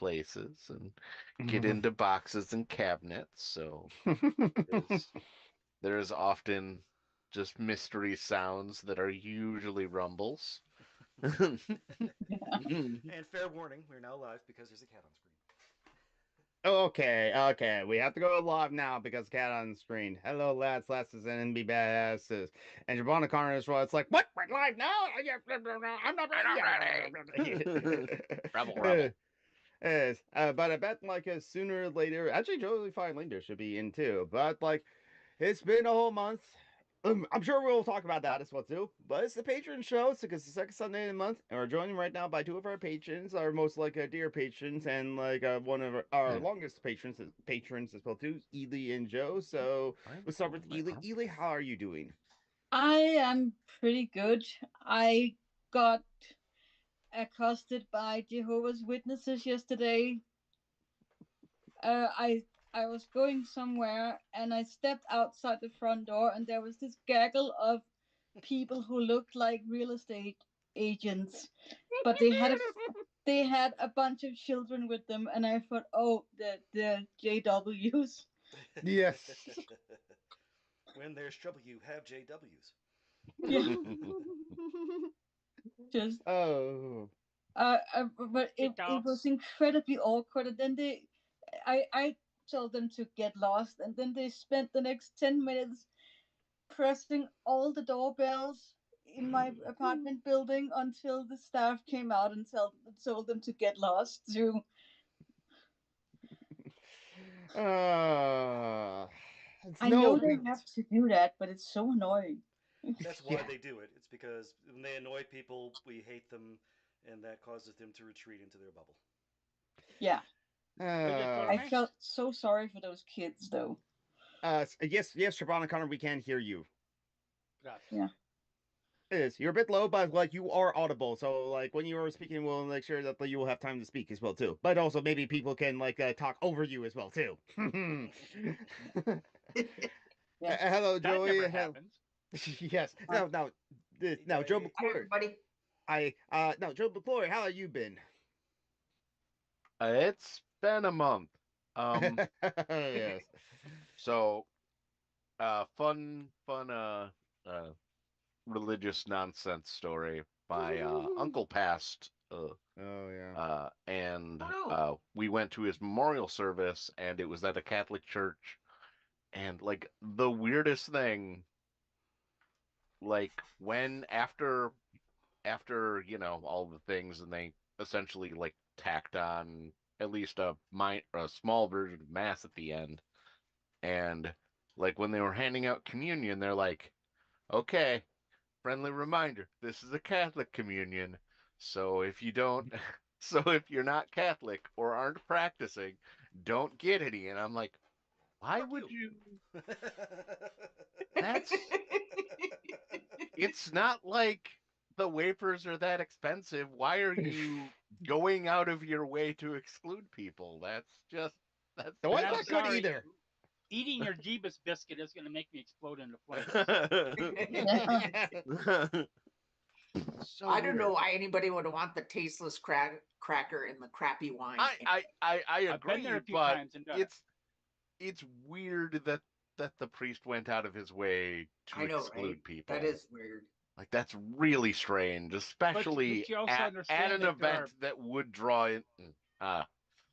places and get into boxes and cabinets. So there's, there's often just mystery sounds that are usually rumbles. And fair warning, we're now live because there's a cat on screen. Okay, okay. We have to go live now because cat on the screen. Hello, lads, lasses, and NB badasses. And Jabana Connor as well. It's like, what? We're live now? I'm not I'm not ready. ready. Rebel, Uh, rebel. Yes, but I bet like sooner or later, actually, Jolie Fine Linger should be in too. But like, it's been a whole month. I'm sure we'll talk about that as well too. But it's the patron show, so it's the second Sunday of the month, and we're joined right now by two of our patrons, our most like dear patrons, and like one of our longest patrons as well too, Ely and Joe. So I'm we'll start pulling with my Ely. arm. Ely, how are you doing? I am pretty good. I got accosted by Jehovah's Witnesses yesterday. I was going somewhere and I stepped outside the front door and there was this gaggle of people who looked like real estate agents, but they had a bunch of children with them, and I thought, oh, the JWs. Yes. When there's trouble, you have JWs. Yeah, just Oh. but it was TikToks. incredibly awkward. And then I told them to get lost, and then they spent the next 10 minutes pressing all the doorbells in my apartment building until the staff came out and told them to get lost too. Uh, it's I know no they big. have to do that, but it's so annoying. That's why Yeah. they do it. It's because when they annoy people, we hate them, and that causes them to retreat into their bubble. Yeah, Are you I Uh, Torme? felt so sorry for those kids though. yes, yes, Shabana Connor, we can hear you. Gracias. Yeah. It is. You're a bit low, but like you are audible. So like when you are speaking, we'll make sure that you will have time to speak as well too. But also maybe people can like talk over you as well too. Yeah. Hello, That never Joey. happens. Yes. Hi. Hey, Now, Joe Joey. Hi, McClure. everybody. No, Joe McClure. How have you been? It's been a month. Um, Yes. so fun, religious nonsense story. My uncle passed, Oh yeah. and Oh no. we went to his memorial service, and it was at a Catholic church. And like the weirdest thing, like when after all the things, and they essentially like tacked on at least a small version of mass at the end, and like when they were handing out communion, they're like, okay, friendly reminder, this is a Catholic communion. So if you don't, so if you're not Catholic or aren't practicing, don't get any. And I'm like, why Fuck would you. you? That's, it's not like the wafers are that expensive. Why are you going out of your way to exclude people? That's The And one's I'm not good sorry, either. eating your Jeebus biscuit is going to make me explode into flames. bad. So I don't know weird. why anybody would want the tasteless cracker in the crappy wine. I I've been there agree, a few but times and done it. it's weird that the priest went out of his way to I know, right? exclude That people. is weird. Like that's really strange, But especially you also at understand an that event that would draw in. Uh,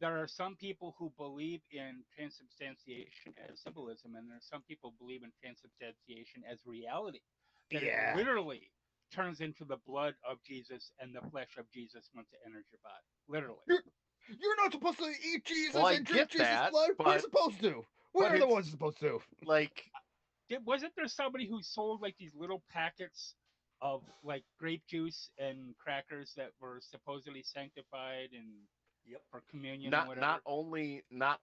there are some people who believe in transubstantiation as symbolism, and there are some people who believe in transubstantiation as reality. That it Yeah. literally turns into the blood of Jesus and the flesh of Jesus once it enters your body. Literally. You're not supposed to eat well, Jesus I and drink get Jesus' that, blood. We're but supposed to. but We're the it's ones supposed to. like Wasn't there somebody who sold like these little packets of like grape juice and crackers that were supposedly sanctified and Yep. for communion and not whatever?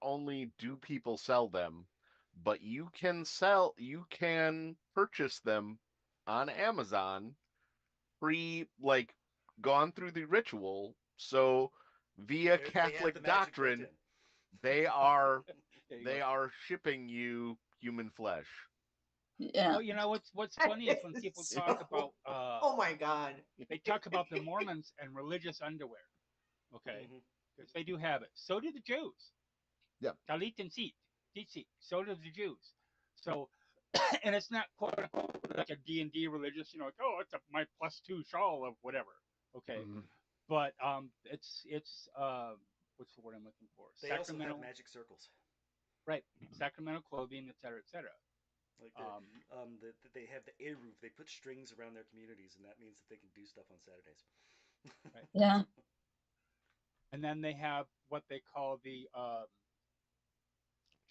only do people sell them, but you can purchase them on Amazon pre like gone through the ritual. So via They have the Catholic magic built doctrine, in. they are There you they go. are shipping you human flesh. Yeah. Well, you know what's That funny is when is people talk so. about Oh my God. they talk about the Mormons and religious underwear. Okay, Hmm. because they do have it. So do the Jews. Yep. Talit and Tzitzit. So do the Jews. So, and it's not quote unquote like a D&D religious, you know, like, oh, it's my +2 shawl of whatever. Okay. Mhm. But it's what's the word I'm looking for? They also Sacramental, have magic circles. right? Sacramental clothing, et cetera, et cetera. Like they have the Eruv. They put strings around their communities, and that means that they can do stuff on Saturdays. Right. Yeah. And then they have what they call the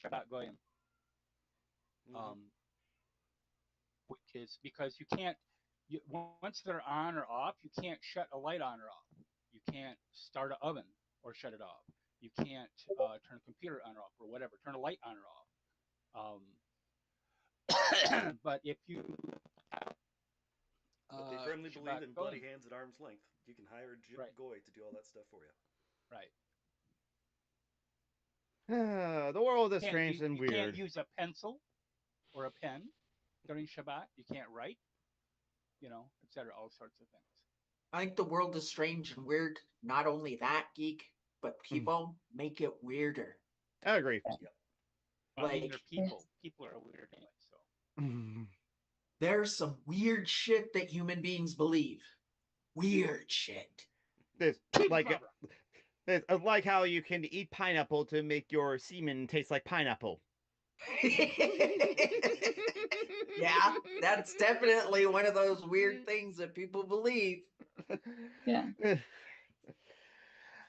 Shabbat Goyim, Mhm. which is because you can't, once they're on or off, you can't shut a light on or off. You can't start an oven or shut it off. You can't turn a computer on or off or whatever, turn a light on or off. But if you But they firmly believe Shabbat in bloody Goyim, hands at arm's length. You can hire a right, goy to do all that stuff for you. right. The world is Can't strange and you can't weird. use a pencil or a pen during Shabbat. You can't write, you know, etc. All sorts of things. I think the world is strange and weird. Not only that, geek, but people make it weirder. I agree. Yep. I mean, they're Like, people. People are weird anyway. So there's some weird shit that human beings believe. Weird shit. This keep like forever. it's like how you can eat pineapple to make your semen taste like pineapple. Yeah, that's definitely one of those weird things that people believe. Yeah.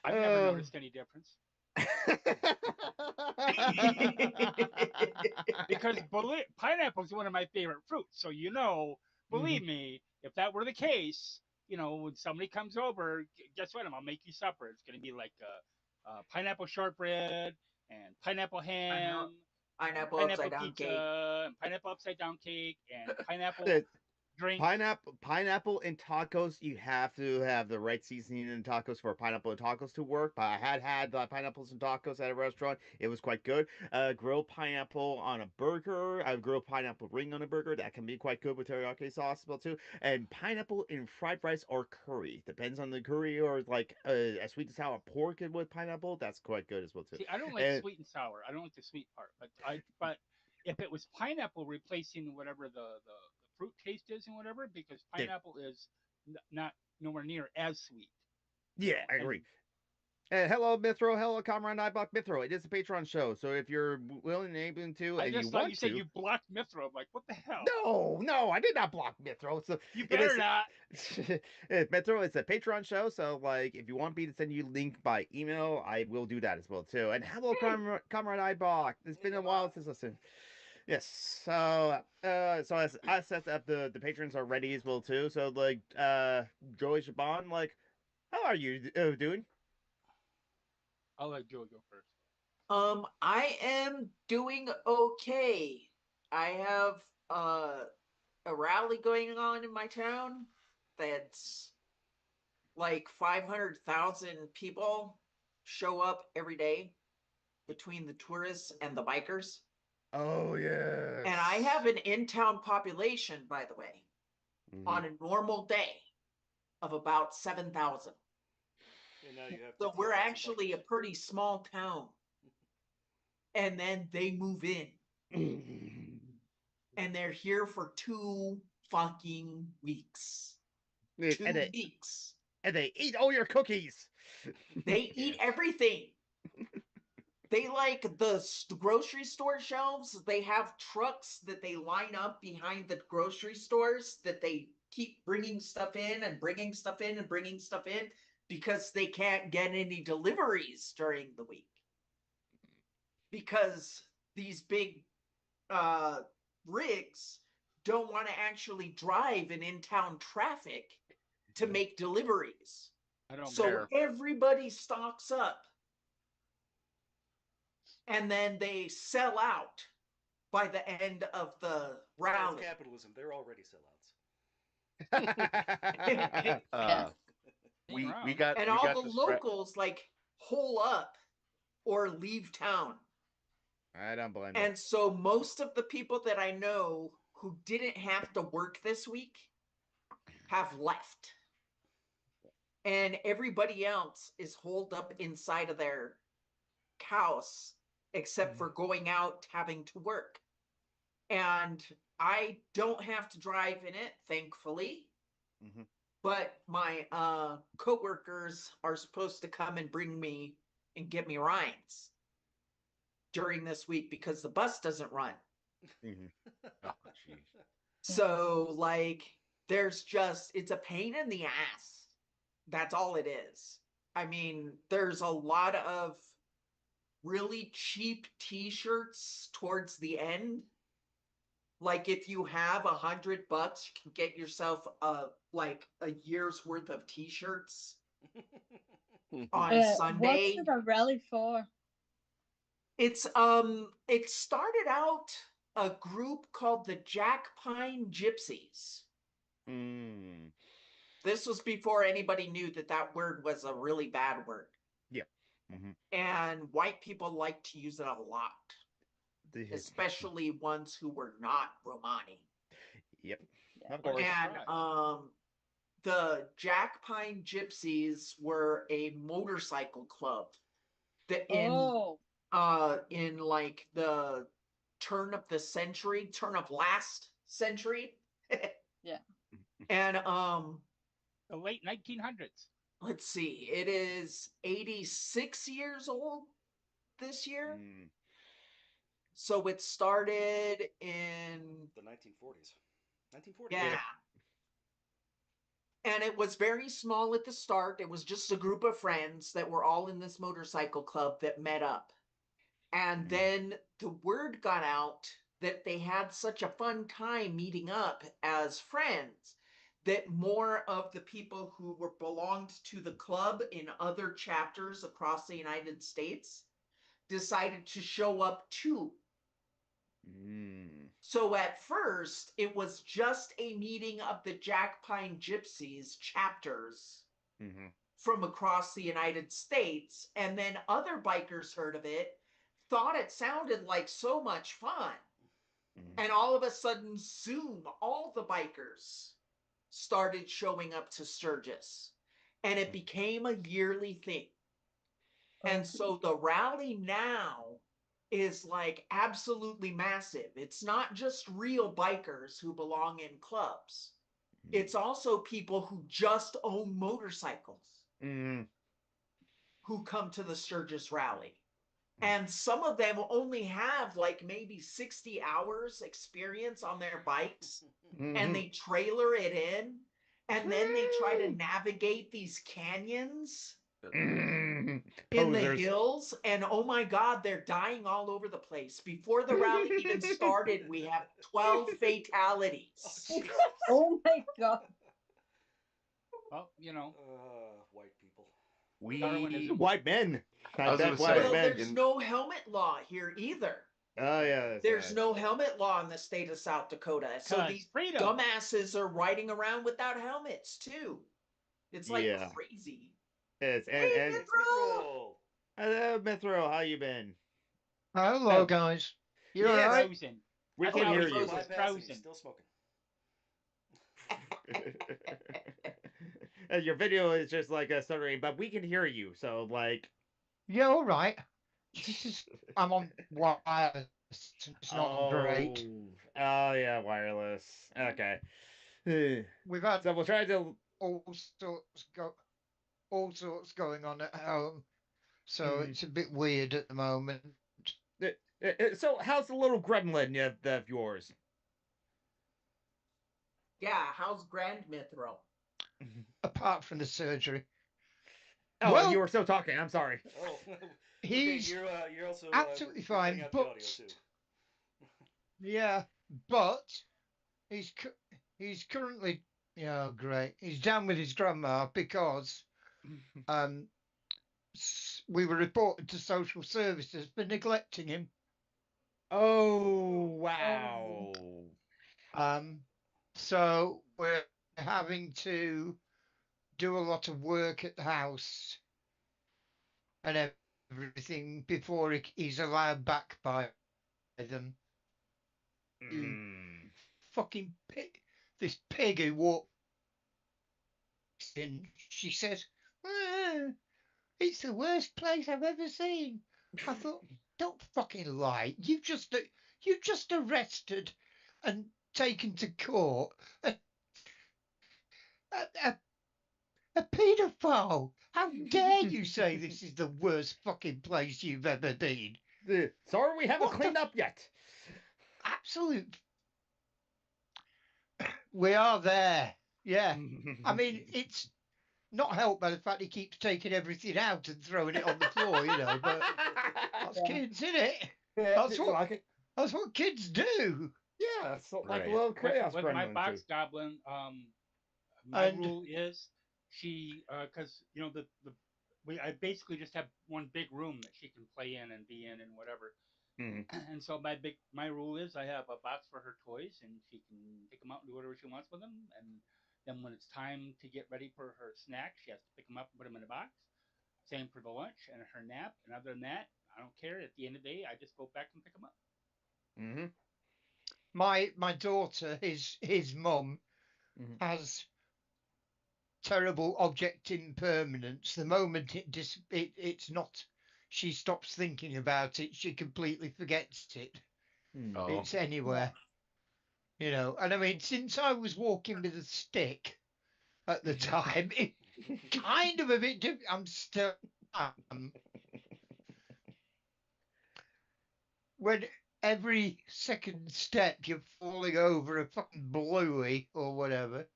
I've never noticed any difference because pineapple is one of my favorite fruits. So you know, believe me, if that were the case, you know, when somebody comes over, guess what? I'm gonna make you supper. It's gonna be like pineapple shortbread and pineapple ham, and Pineapple pineapple upside down pizza, cake. and pineapple upside down cake, and pineapple The drink. pineapple in tacos, you have to have the right seasoning in tacos for pineapple in tacos to work. But I had pineapples in tacos at a restaurant. It was quite good. Grilled pineapple on a burger, a grilled pineapple ring on a burger, that can be quite good with teriyaki sauce as well too. And pineapple in fried rice or curry, depends on the curry, or like a sweet and sour pork with pineapple. That's quite good as well too. See, I don't like And sweet and sour. I don't like the sweet part. But if it was pineapple replacing whatever the fruit taste is and whatever, because yeah, pineapple is not nowhere near as sweet, you yeah, know. I And agree. Hello, Mithro. Hello, Comrade Ibach Mithro. It is a Patreon show, so if you're willing and able to, I and you just thought you want said to, you blocked Mithra. I'm like, what the hell? no, I did not block Mithro. So You it better is not. Metro is a Patreon show, so like if you want me to send you a link by email, I will do that as well too. And hello, Comrade Ibach. It's been a while since listened. Yes. So as I set up, the patrons are ready as well too. So like Joey Shaban, like how are you doing? I'll let Joe go first. I am doing okay. I have a rally going on in my town that's like 500,000 people show up every day between the tourists and the bikers. Oh yes. And I have an in-town population, by the way, on a normal day of about 7,000. And now you have So we're 15,000 actually a bikers. pretty small town. And then they move in. And they're here for 2 fucking weeks. and 2 weeks. they eat all your cookies. They eat everything. They like the grocery store shelves. They have trucks that they line up behind the grocery stores that they keep bringing stuff in and bringing stuff in and bringing stuff in because they can't get any deliveries during the week. Because these big rigs don't want to actually drive in town traffic to make deliveries. I don't So care. everybody stocks up and then they sell out by the end of the rally. It's capitalism. They're already sellouts. We got And we all got the distracted. locals like hole up or leave town. I don't blame them. And so most of the people that I know who didn't have to work this week have left. and everybody else is holed up inside of their house except for going out having to work. And I don't have to drive in it, thankfully. Mm-hmm. But my coworkers are supposed to come and bring me and get me rides during this week because the bus doesn't run. Mm-hmm. Oh, jeez. So, like, it's a pain in the ass. That's all it is. I mean, there's a lot of really cheap t-shirts towards the end. Like, if you have $100, you can get yourself like a year's worth of t-shirts on Sunday. What's it a rally for? It's it started out a group called the Jack Pine Gypsies. Mm. This was before anybody knew that that word was a really bad word. Yeah. Mm-hmm. And white people like to use it a lot, especially ones who were not Romani. Yep. Yeah. Of course. And the Jack Pine Gypsies were a motorcycle club that in like the turn of last century. Yeah. And The late 1900s. let's see, it is 86 years old this year. Mm. So it started in The 1940s. 1940s. yeah. And it was very small at the start. It was just a group of friends that were all in this motorcycle club that met up. And then the word got out that they had such a fun time meeting up as friends that more of the people who were belonged to the club in other chapters across the United States decided to show up too. Mm. So at first, it was just a meeting of the Jack Pine Gypsies chapters Mm-hmm. from across the United States. And then other bikers heard of it, thought it sounded like so much fun. Mm-hmm. And all of a sudden, Zoom, all the bikers started showing up to Sturgis. And it became a yearly thing. And so the rally now is like absolutely massive. It's not just real bikers who belong in clubs. It's also people who just own motorcycles who come to the Sturgis rally. And some of them only have like maybe 60 hours experience on their bikes, and they trailer it in, and then they try to navigate these canyons in the hills, and oh my god, they're dying all over the place. Before the rally even started, we have 12 fatalities. Oh my god. Well, White people. Darwinism. White men. I was gonna White say, Well, men. there's no helmet law here either. Oh yeah. There's no helmet law in the state of South Dakota. So Cause these freedom. dumbasses are riding around without helmets too. It's like Yeah. crazy. Yes, Hey, and Mithro! hello, Mithro. How you been? Hello, Oh. guys. You Yes. alright? Frozen. We That's can how hear he you. was Bypassing, frozen. still smoking. And your video is just like a stuttering, but we can hear you. So like, Yeah, alright. This is I'm on wireless. It's not great. Oh yeah, wireless. Okay. We've had So we'll try to. all sorts going on at home, so it's a bit weird at the moment. So how's the little gremlin of yours? Yeah, how's Grand Mithro? Apart from the surgery. Oh, Well, you were still talking. I'm sorry. Oh, he's okay, you're also absolutely fine, putting out the but audio too. yeah, but he's currently great. He's down with his grandma because we were reported to social services for neglecting him. Oh wow. So we're having to do a lot of work at the house and everything before he's allowed back by them. Fucking pig! This pig who walked in, she said, It's the worst place I've ever seen. I thought, don't fucking lie. You just arrested and taken to court a, a paedophile. How dare you say this is the worst fucking place you've ever been? Sorry, we haven't What the cleaned up yet. absolute? We are there. Yeah. I mean, it's not helped by the fact he keeps taking everything out and throwing it on the floor, but that's Yeah. kids, isn't it? Yeah, That's what like it. that's what kids do. Yeah, it's like a Right. little chaos With my gremlin too. box goblin, my And rule is she, because I basically just have one big room that she can play in and be in and whatever. Mhm. And so my rule is I have a box for her toys and she can take them out and do whatever she wants with them. And then when it's time to get ready for her snack, she has to pick them up and put them in a box. Same for the lunch and her nap. And other than that, I don't care. At the end of the day, I just go back and pick them up. Mhm. my daughter, his mum, Mhm. has terrible object impermanence. The moment it's not, she stops thinking about it. She completely forgets it. Mhm. Oh. It's Yeah. anywhere, And I mean, since I was walking with a stick at the time, it kind of a bit different. I'm still. When every second step you're falling over a fucking bluey or whatever.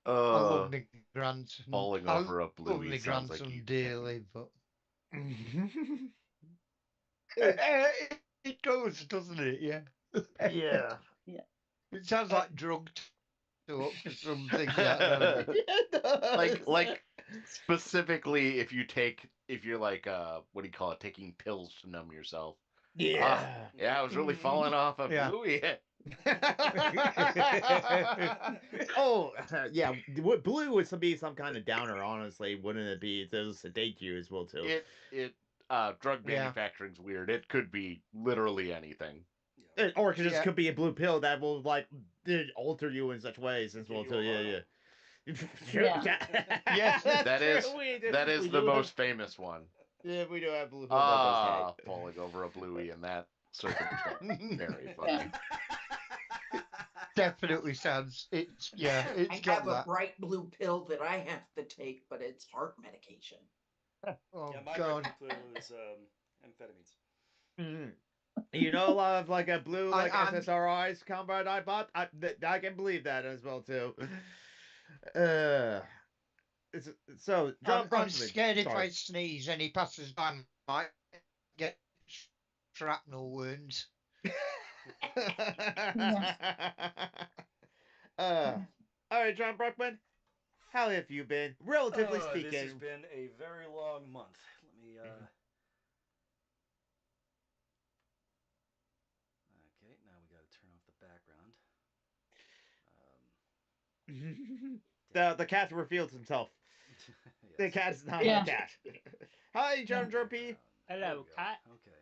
I love Uh, my grandson. falling I over a love bluey my sounds like you. grandson dearly, but Uh, it does, doesn't it? Yeah. yeah. Yeah. It sounds Uh, like drug talk for something, that don't it? it does. like specifically if you're like what do you call it, taking pills to numb yourself. Ah, Yeah. yeah, I was really falling off a Yeah. bluey. Oh, yeah. Blue would be some kind of downer, honestly, wouldn't it be? It does sedate you as well too. It drug Yeah. manufacturing's weird. It could be literally anything. Yeah. Or it just Yeah. could be a blue pill that will like alter you in such ways as Give well you a too. Yeah, heart yeah. True. Yeah. Yeah. Yes. That's That true. is We do. that We is the do have. most famous one. Yeah, we do have blue pill that does that. Ah, falling over a bluey in that circumstance. Very Yeah. funny. Definitely sounds. It's I got have a that. bright blue pill that I have to take, but it's heart medication. Oh Yeah, my red God. blue pill is amphetamines. Mhm. You know, a lot of like a blue like I'm SSRIs combat I bought. I can believe that as well too. Uh, it's, so John I'm Brunkman. scared if Sorry. I sneeze any passers by might get shrapnel wounds. Yeah. uh, all right, John Brunkman. How have you been, relatively This has speaking? been a very long month. Let me. Okay, now we got to turn off the background. The cat reveals himself. The Yes. cat is not a Yeah. cat. Hi, John Yeah. Jerpy. There Hello, we go. cat. Okay.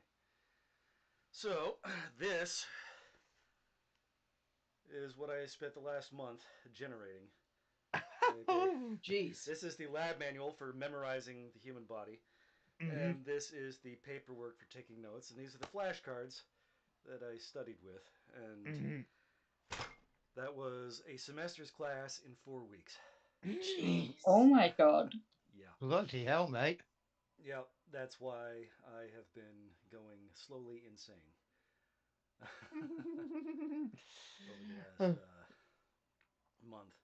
So this is what I spent the last month generating. Okay. Jeez. This is the lab manual for memorizing the human body, Mhm. and this is the paperwork for taking notes, and these are the flashcards that I studied with, and Mhm. that was a semester's class in 4 weeks. Jeez. Oh my god. Yeah, Bloody hell, mate. yeah, that's why I have been going slowly insane over the last month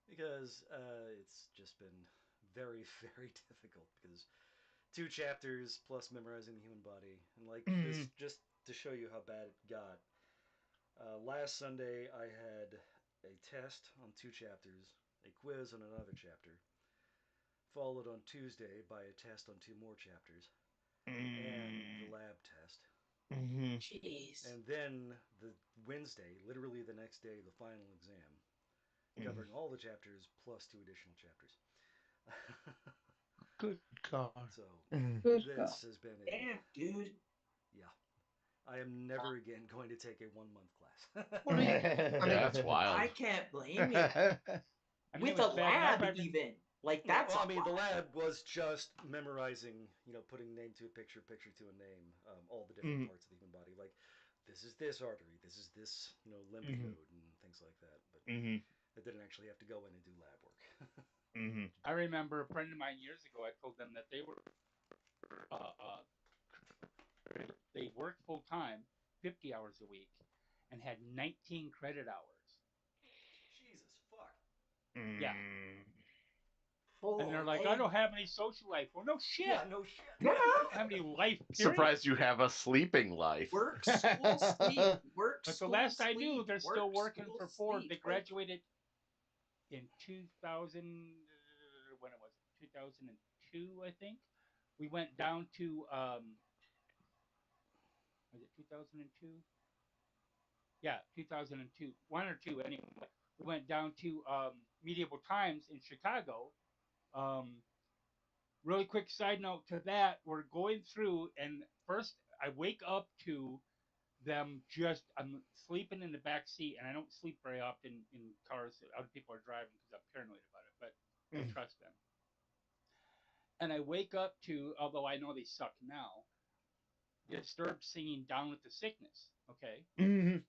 because it's just been very, very difficult because 2 chapters plus memorizing the human body, and like this, Mhm. just to show you how bad it got. Last Sunday, I had a test on 2 chapters, a quiz on another chapter, followed on Tuesday by a test on 2 more chapters, and the lab test. Mhm. Jeez. And then the Wednesday, literally the next day, the final exam, covering all the chapters plus 2 additional chapters. Good God. So Mhm. Good god. this has been a Damn, dude. yeah. I am never again going to take a 1 month class. Well, I mean, That's I wild. can't blame you. I mean, it With was a bad enough. lab, I've been even. Like, No, that's well, a I mean, the lot. lab was just memorizing, putting name to a picture, picture to a name, all the different Mhm, parts of the human body. Like, this is this artery, this is this, lymph mhm, node, and things like that. But mhm, I didn't actually have to go in and do lab work. mhm. I remember a friend of mine years ago. I told them that uh, uh, they worked full time, 50 hours a week, and had 19 credit hours. Jesus fuck. Yeah, Mm. and they're Holy. like, I don't have any social life. Well, no shit. Yeah, no shit. Yeah. I don't have any life. Period. Surprised you have a sleeping life. Work, school, sleep. Work, But the school, last I knew, sleep. they're Work, still working school, for Ford. sleep. They Like, graduated in 2000. When it was 2002, I think. We went down to was it 2002? Yeah, 2002, one or two anyway. We went down to Medieval Times in Chicago. Um, really quick side note to that, we're going through, and first I wake up to them just, I'm sleeping in the back seat, and I don't sleep very often in cars that other people are driving because I'm paranoid about it, but I Mm. trust them. And I wake up to, although I know they suck now, Disturbed singing Down with the Sickness. Okay. Mhm,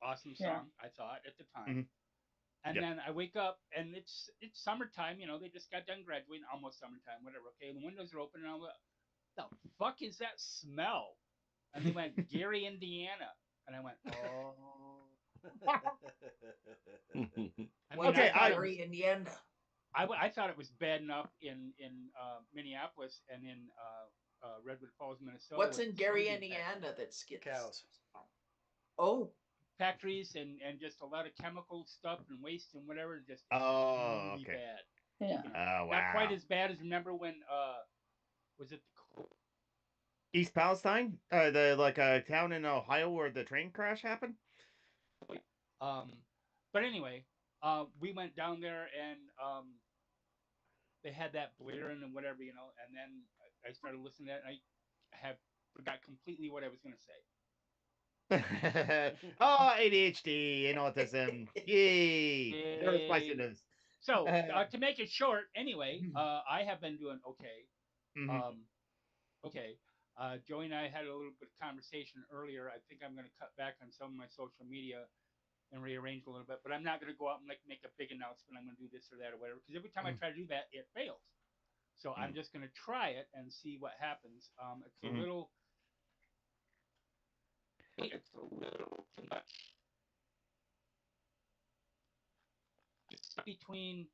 Awesome Yeah. song, I thought at the time. mhm. And Yep. then I wake up and it's summertime, they just got done graduating, almost summertime, whatever. Okay, the windows are open and I'm like, the fuck is that smell? And they went, Gary, Indiana. And I went, oh. I mean, what's I Okay, in thought I it was, Gary, Indiana? I thought it was bad enough in Minneapolis and in Redwood Falls, Minnesota, What's with in the Gary, sodium factories. Indiana that gets. Cows. Oh, Factories and just a lot of chemical stuff and waste and whatever. Just it's oh, really okay. bad. Yeah. Oh, Not quite wow. as bad as, remember when was it the East Palestine, the town in Ohio where the train crash happened. um but anyway, we went down there and they had that blaring and whatever, and then I started listening to that and I have forgot completely what I was going to say. Oh, ADHD and autism. Yay! Yay. Neurospiciness. So to make it short, anyway, I have been doing okay. Mhm, um okay. Joey and I had a little bit of conversation earlier. I think I'm going to cut back on some of my social media and rearrange a little bit, but I'm not going to go out and like make a big announcement. I'm going to do this or that or whatever, because every time I mhm, try to do that, it fails. So I'm mhm, just going to try it and see what happens. mhm, It's a little too much between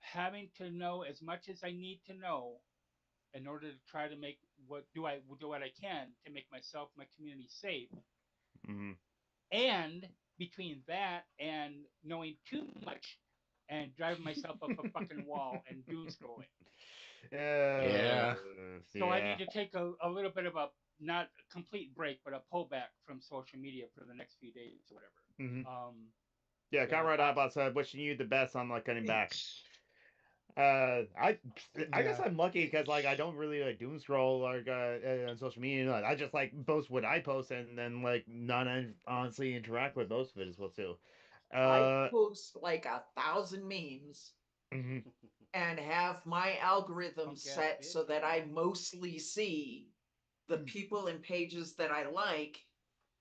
having to know as much as I need to know in order to try to make do what I can to make myself, my community safe, mhm. and between that and knowing too much and driving myself up a fucking wall and doom scrolling. Yeah. So I need Yeah. to take a little bit of a, not a complete break, but a pullback from social media for the next few days or whatever. Mhm. Um, Yeah, the Conrad Abbott said, wishing you the best on getting back. it's I guess yeah. I'm lucky because I It's don't really doom scroll on social media. I just post what I post and then not honestly interact with most of it as well too. I Uh, post like 1,000 memes mhm, and have my algorithm punk ass set so bitch. that I mostly see the people and pages that I like,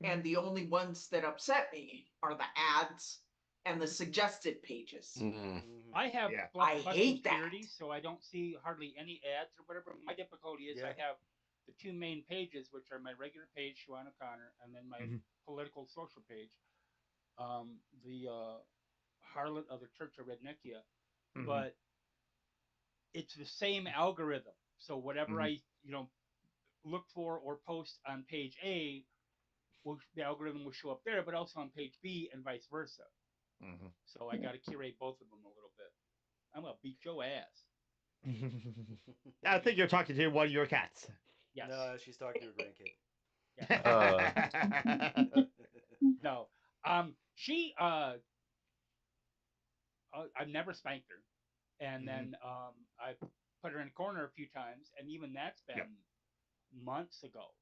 and the only ones that upset me are the ads and the suggested pages. Mm. I have yeah. I custom hate that. security, so I don't see hardly any ads or whatever. My difficulty is Yeah. I have the two main pages, which are my regular page, Sean O'Connor, and then my Mhm, political social page, the harlot of the Church of Redneckia. mhm, But it's the same algorithm. So whatever mhm, I look for or post on page A, the algorithm will show up there, but also on page B and vice versa. Mhm. So I got to curate both of them a little bit. I'm gonna beat your ass. mhm. I think you're talking to one of your cats. Yes, No, she's talking to her grandkid. yes. Uh, No, she I've never spanked her, and Mhm, then I put her in a corner a few times, and even that's yep. been months ago.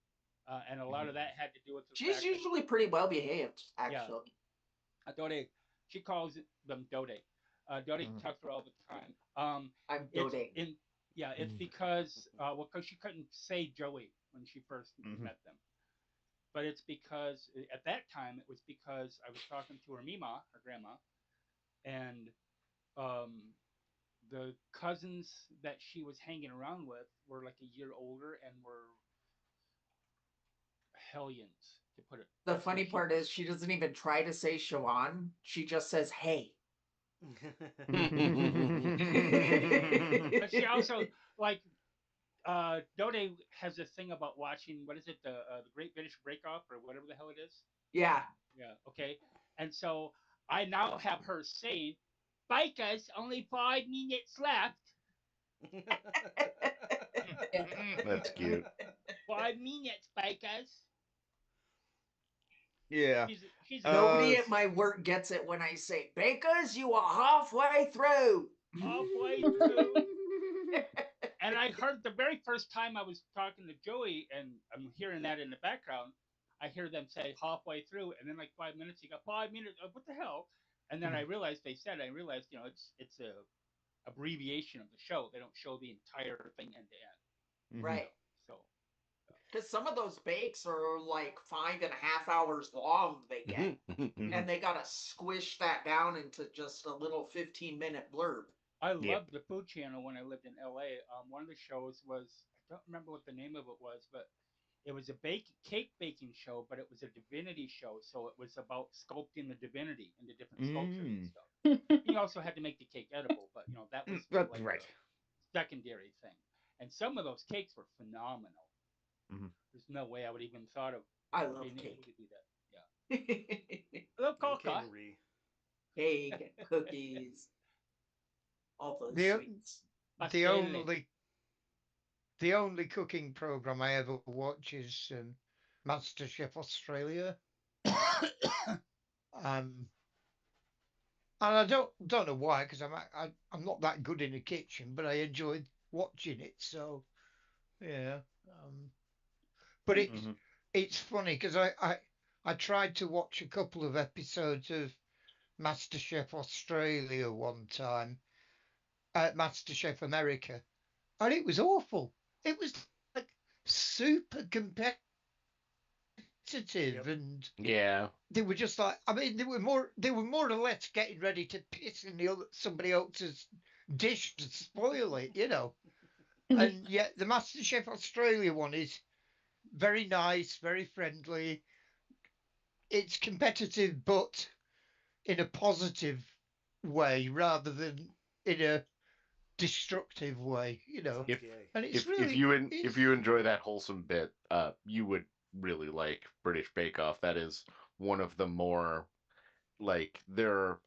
and a lot of Mm-hmm. that had to do with the She's fact that usually pretty well behaved, yeah, actually. Dode, she calls them Dode. Dode Mhm. talks to her all the time. I'm It's doting. in yeah, it's because well, because she couldn't say Joey when she first Mhm. met them, but it's because at that time it was because I was talking to her Mima, her grandma, and um, the cousins that she was hanging around with were like a year older and were hellions, to put it. The So funny she, part is she doesn't even try to say Shawan. She just says, hey. but she also like Dode has this thing about watching what is it the Great British Break Off or whatever the hell it is. Yeah. Yeah, okay. And so I now have her saying, "Bikers, only 5 minutes left. Yeah. That's cute. 5 minutes, bikers." Yeah. She's a good Nobody Uh. at my work gets it when I say, Bakers, you are halfway through. halfway through. And I heard the very first time I was talking to Joey, and I'm hearing that in the background. I hear them say halfway through, and then like 5 minutes, you got 5 minutes. What the hell? And then I realized they said. I realized, it's a abbreviation of the show. They don't show the entire thing end to end. Mhm. Right. So Because some of those bakes are like 5.5 hours long, they get. Mhm. And they got to squish that down into just a little 15-minute blurb. I Yep. loved the Food Channel when I lived in LA. One of the shows was I don't remember what the name of it was, but it was a cake baking show, but it was a divinity show. So it was about sculpting the divinity into different sculptures and Mm. stuff. You also had to make the cake edible, but that was That's like right. the secondary thing. And some of those cakes were phenomenal. Mhm. There's no way I would even thought of I love being able cake. to do that. Yeah. Cake Hello, Okay, Coca. Marie. and cookies, all those The sweets. the Pastele. the only cooking program I ever watch is MasterChef Australia. Um, and I don't know why, because I'm not that good in the kitchen, but I enjoyed watching it. So yeah. Um, but Mhm. it's funny because I tried to watch a couple of episodes of MasterChef Australia one time, MasterChef America, and it was awful. It was like super competitive, Yep. and Yeah. they were just like, I mean, they were more or less getting ready to piss in somebody else's dish to spoil it. And yet the MasterChef Australia one is very nice, very friendly. It's competitive, but in a positive way rather than in a destructive way. Sounds If gay. And it's if really, you enjoy that wholesome bit, you would really like British Bake Off. That is one of the more like there.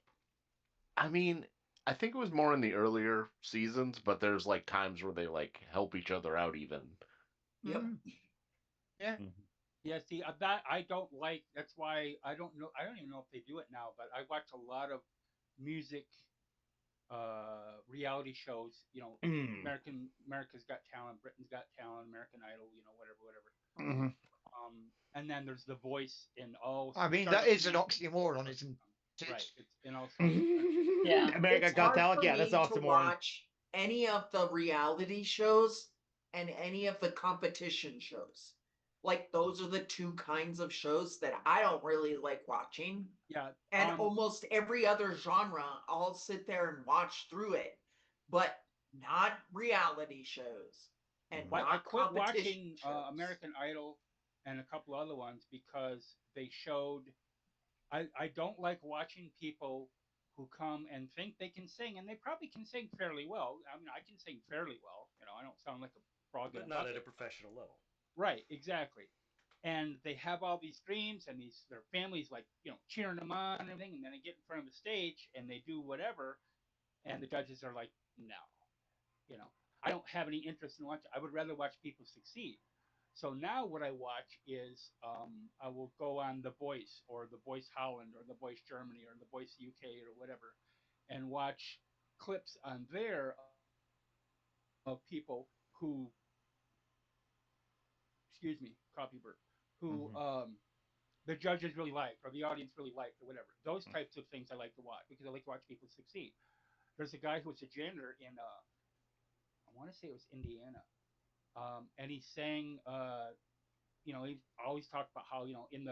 I mean, I think it was more in the earlier seasons, but there's like times where they like help each other out even. Yep. mm, yeah. Mhm. Yeah, see, that I don't like. That's why I don't know. I don't even know if they do it now, but I watch a lot of music reality shows. Mm. America's Got Talent, Britain's Got Talent, American Idol. Whatever, whatever. Mhm. And then there's The Voice in all I mean, that starting is an from oxymoron, sorts of isn't right. it? It's in all sorts of countries. Yeah. America It's Got hard Talent. for Yeah, that's me to oxymoron. watch any of the reality shows and any of the competition shows. Like, those are the two kinds of shows that I don't really like watching. Yeah. And almost every other genre, I'll sit there and watch through it, but not reality shows and Mhm. I not quit competition watching shows. American Idol and a couple other ones because they showed. I don't like watching people who come and think they can sing, and they probably can sing fairly well. I mean, I can sing fairly well. I don't sound like a frog in But a not at a bucket. professional level. Right, exactly. And they have all these dreams, and their families like cheering them on and everything, and then they get in front of the stage and they do whatever, and the judges are like, no, you know, I don't have any interest in watching. I would rather watch people succeed. So now what I watch is I will go on The Voice or The Voice Holland or The Voice Germany or The Voice UK or whatever, and watch clips on there of people who, excuse me, copy burp, who the judges really liked or the audience really liked or whatever. Those types of things I like to watch because I like to watch people succeed. There's a guy who was a janitor in I want to say it was Indiana, and he sang. He always talked about how in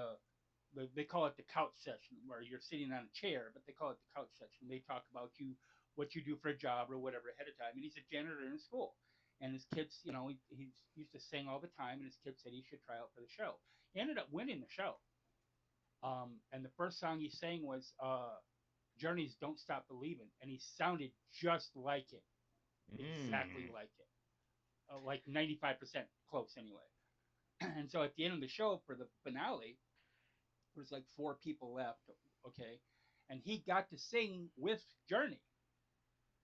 they call it the couch session where you're sitting on a chair, but they call it the couch session. They talk about what you do for a job or whatever ahead of time. And he's a janitor in a school, and his kids, he used to sing all the time, and his kids said he should try out for the show. He ended up winning the show. And the first song he sang was Journey's "Don't Stop Believing," and he sounded just like it, exactly like it, like 95% close anyway. And so at the end of the show for the finale, there's like four people left, okay, and he got to sing with Journey.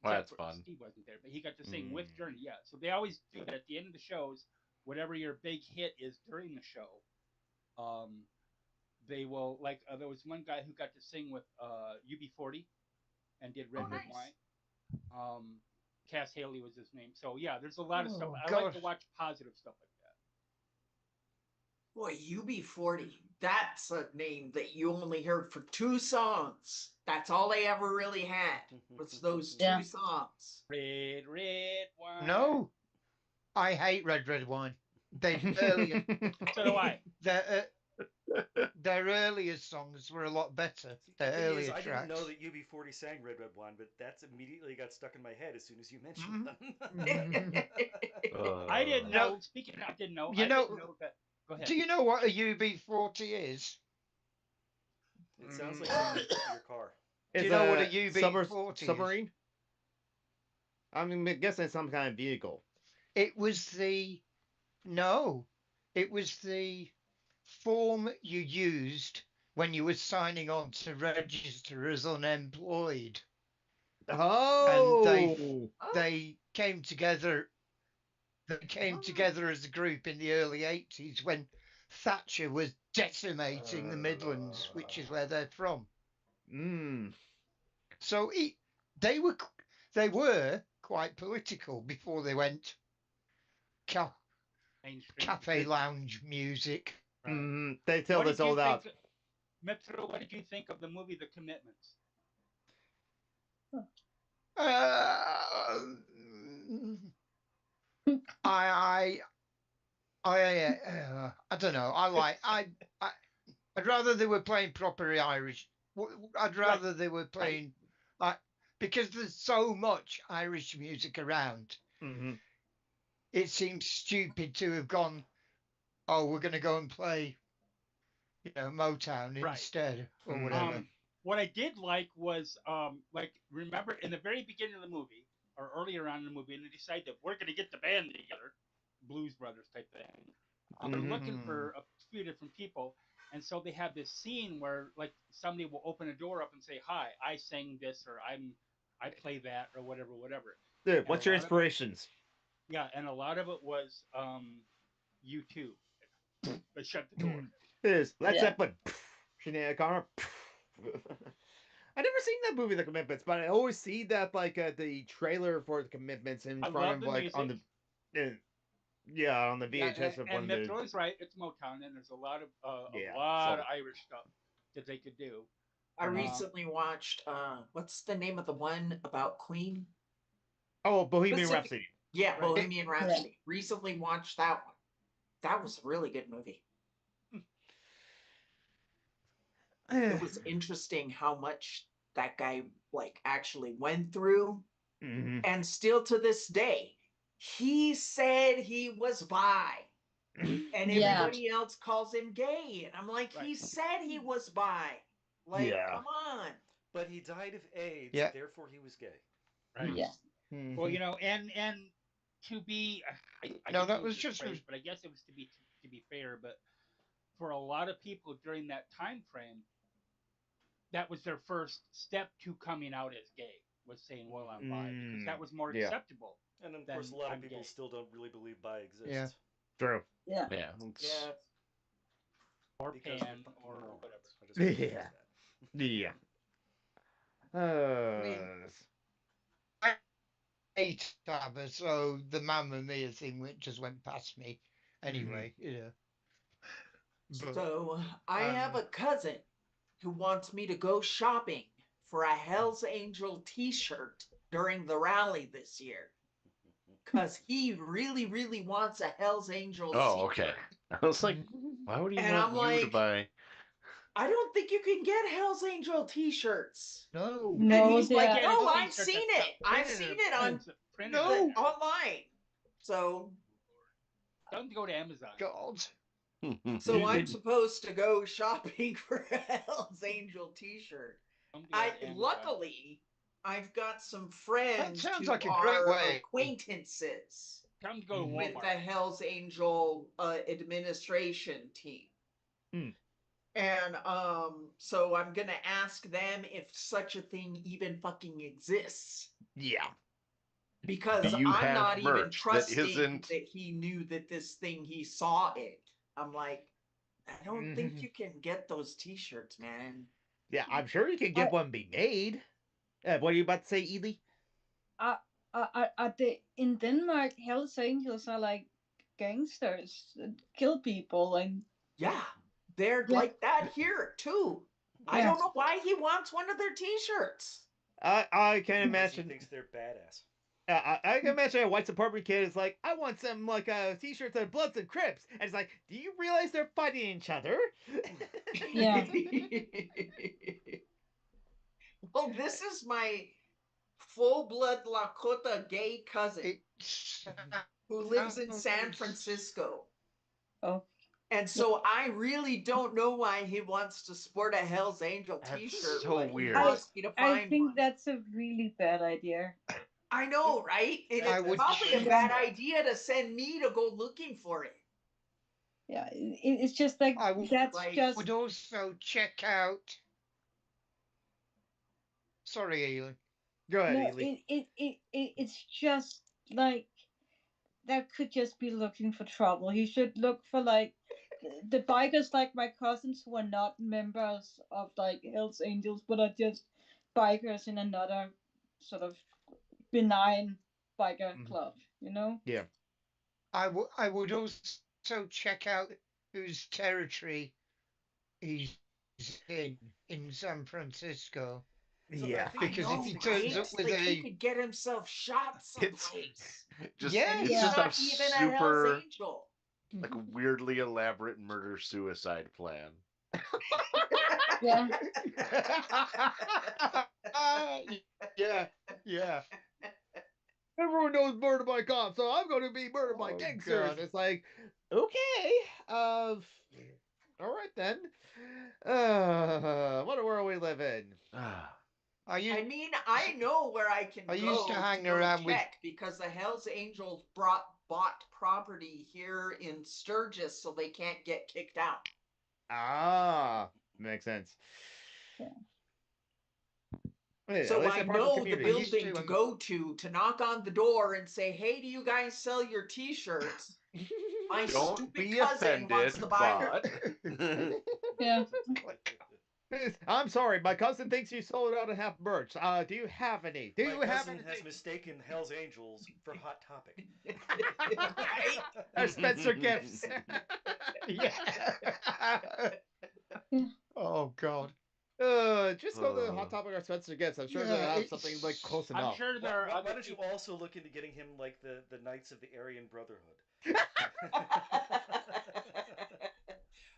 Well, Except that's for fun. Steve wasn't there, but he got to sing with Journey. Yeah, so they always do that at the end of the shows. Whatever your big hit is during the show, um, they will like. There was one guy who got to sing with UB40 and did Oh, Red Red nice. Wine. Um, Cass Haley was his name. So yeah, there's a lot of stuff. Oh I like God. to watch positive stuff like that. Boy, UB40, that's a name that you only heard for 2 songs. That's all they ever really had, was those two Yeah. songs. Red Red Wine. No, I hate red wine. They earlier, So do I. their their earlier songs were a lot better. See, the Their thing is, earlier I didn't know tracks. that UB40 sang Red Red Wine, but that's immediately got stuck in my head as soon as you mentioned Mhm. them. I didn't No, know. Speaking, of, I didn't know. you I didn't know. know that. Go Do ahead. you know what a UB40 is? It sounds like your car. Do It's you know what a a UB40 is? submarine. I'm guessing some kind of vehicle. It was the no, it was the form you used when you were signing on to register as unemployed, and Oh, Oh, they came together. They came together as a group in the early 80s when Thatcher was decimating the Midlands, which is where they're from. mm. So they were they were quite political before they went Mainstream. cafe lounge music. Right. They tell What this did you all out. think, Mitro? What did you think of the movie The Commitments? Uh, I I don't know. I'd rather they were playing proper Irish. I'd Right. rather they were playing like because there's so much Irish music around. Mm-hmm. It seems stupid to have gone. Oh, we're going to go and play, Motown Right. instead or Mm-hmm. whatever. What I did like was like remember in the very beginning of the movie or earlier on in the movie, and they decided that we're going to get the band together, Blues Brothers type thing. They're Mm-hmm. looking for a few different people, and so they have this scene where like somebody will open a door up and say, "Hi, I sang this," or I play that," or whatever, whatever. Dude, And a what's your lot of it, inspirations? yeah, and a lot of it was U2. They shut the door. Is Led Yeah. Zeppelin, Sinead O'Connor. I never seen that movie, The Commitments, but I always see that like the trailer for The Commitments in I front love of the like on music. the Yeah, VHS of and one of the Metro's right. It's Motown, and there's a yeah. lot So of Irish stuff that they could do. I mm. recently watched, what's the name of the one about Queen? Bohemian Pacific. Rhapsody. Yeah, Right. Bohemian Rhapsody. Recently watched that one. That was a really good movie. It was interesting how much that guy like actually went through, Mhm. and still to this day, he said he was bi, and Yeah. everybody else calls him gay, and I'm like, Right. he said he was bi. Like, Yeah. come on. But he died of AIDS, Yeah. therefore he was gay. Right. Yeah. Well, Mhm. And to be, I No, hate to that use was this just phrase, but I guess it was to be fair. But for a lot of people during that time frame, that was their first step to coming out as gay. Was saying, "Well, I'm bi," because that was more Yeah. acceptable And then, of course, than a lot of "I'm people gay." still don't really believe bi yeah. exists. True. Yeah. Yeah. Yeah. Or Because pan we're or morons. whatever. I just want to Yeah. say Yeah. I mean, I hate ABBA, so the Mamma Mia thing just went past me. Mhm. Anyway, but So I have a cousin who wants me to go shopping for a Hell's Angel t-shirt during the rally this year. Because he really, really wants a Hell's Angels Oh, okay. t-shirt. I was like, why would he And want I'm you to like, buy? I don't think you can get Hell's Angel t-shirts. no, And No, he's You like, can they're get a no, I've t-shirt seen that's got it. I've printed seen it on printed on no, there. online. So Don't go to Amazon. God. I'm supposed to go shopping for a Hell's Angel t-shirt. Don't go to Amazon. Luckily, I've got some That friends sounds who like a great are way. acquaintances Come to go to with Walmart. the Hell's Angel administration team. Hmm. And so I'm gonna ask them if such a thing even fucking exists. Yeah. Because Do you I'm have not even merch that trusting isn't? that he knew that this thing he saw it. I'm like, I don't think you can get those t-shirts, man. Yeah, I'm sure you can get one be made. What are you about to say, Ely? Are they in Denmark? Hell's Angels are like gangsters that kill people and Yeah, they're Yeah. like that here too. I Yeah. don't know why he wants one of their t-shirts. I can Because he imagine. thinks they're badass. I can imagine a white suburban kid is like, I want some like t-shirts of Bloods and Crips, and it's like, do you realize they're fighting each other? Yeah. Well, this is my full-blood Lakota gay cousin It's who lives in San Francisco. Oh. And so I really don't know why he wants to sport a Hell's Angel That's t-shirt, so but weird. he wants me to I find think one. that's a really bad idea. I know, right? And I it's would probably a say bad that. idea to send me to go looking for it. Yeah, it's just like I would, that's like, just would also check out. Sorry, Ely. Go ahead, no. Ely. It's just like that could just be looking for trouble. He should look for like the bikers, like my cousins, who are not members of like Hells Angels, but are just bikers in another sort of benign biker club. You know? Yeah. I would also check out whose territory he's in San Francisco. So Yeah. I think Because if no, he he's turns right? up with Like he a could get himself shot It's someplace. just Yes. And it's he's just not a even a Hell's super Angel. like weirdly elaborate murder suicide plan. Yeah. yeah, yeah. Everyone knows murder by cops, so I'm going to be murdered by Oh, gangsters. God. It's like, okay, all right then. What a world we live in. Ah, I I used, mean, I know where I can I go used to to hang go around with. check because the Hells Angels bought property here in Sturgis, so they can't get kicked out. Ah, makes sense. Yeah. Hey, at So least I they're part of the know the community. used building to, to go to knock on the door and say, "Hey, do you guys sell your T-shirts?" My don't stupid be cousin wants offended, to buy but Yeah. I'm sorry, my cousin thinks you sold out and have merch. Do you have any? Do you My have cousin anything? has mistaken Hell's Angels for Hot Topic. right? Spencer gifts. yeah. Oh, God. Just go to Hot Topic or Spencer Gifts. I'm sure Yeah, they'll have something like it's- close I'm enough. sure there are Why other don't you people. also look into getting him like the Knights of the Aryan Brotherhood?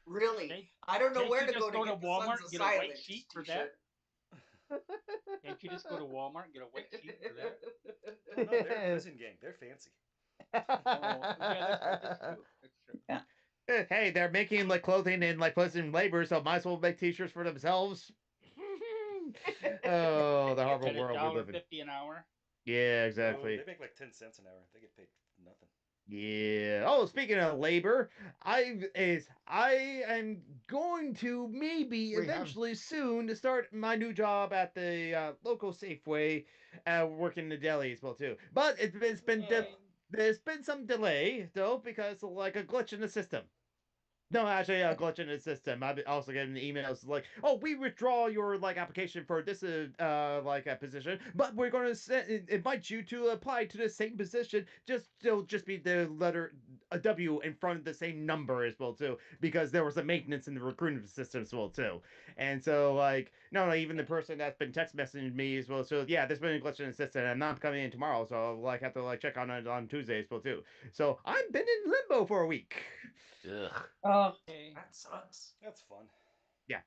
Really? Can't- I don't know can't where you to just go to go to get the Walmart Sons and of get a white Silence sheet for T-shirt. Can't you just go to Walmart and get a white sheet for that? Oh, no, they're a prison gang. They're fancy. Oh, yeah, that's true. That's true. Hey, they're making like clothing and like prison labor, so might as well make T-shirts for themselves. Oh, the horrible At world we live in. $1.50 an hour. Yeah, Oh, exactly. they make like 10 cents an hour. They get paid nothing. Yeah. Oh, speaking of labor, I am going to maybe We have. eventually soon to start my new job at the local Safeway, working the deli as well too. But there's been Yay. there's been some delay though because of like a glitch in the system. No, actually, a glitch in the system. I've also getting emails like, "Oh, we withdraw your like application for this like a position, but we're going to invite you to apply to the same position. Just it'll just be the letter a W in front of the same number as well too, because there was a maintenance in the recruiting system as well too. And so like, no, even the person that's been text messaging me as well. So yeah, there's been a glitch in the system. I'm not coming in tomorrow, so I'll like have to like check on it on Tuesday as well too. So I've been in limbo for a week. Ugh. Oh, Okay. That sucks. That's fun. Yeah,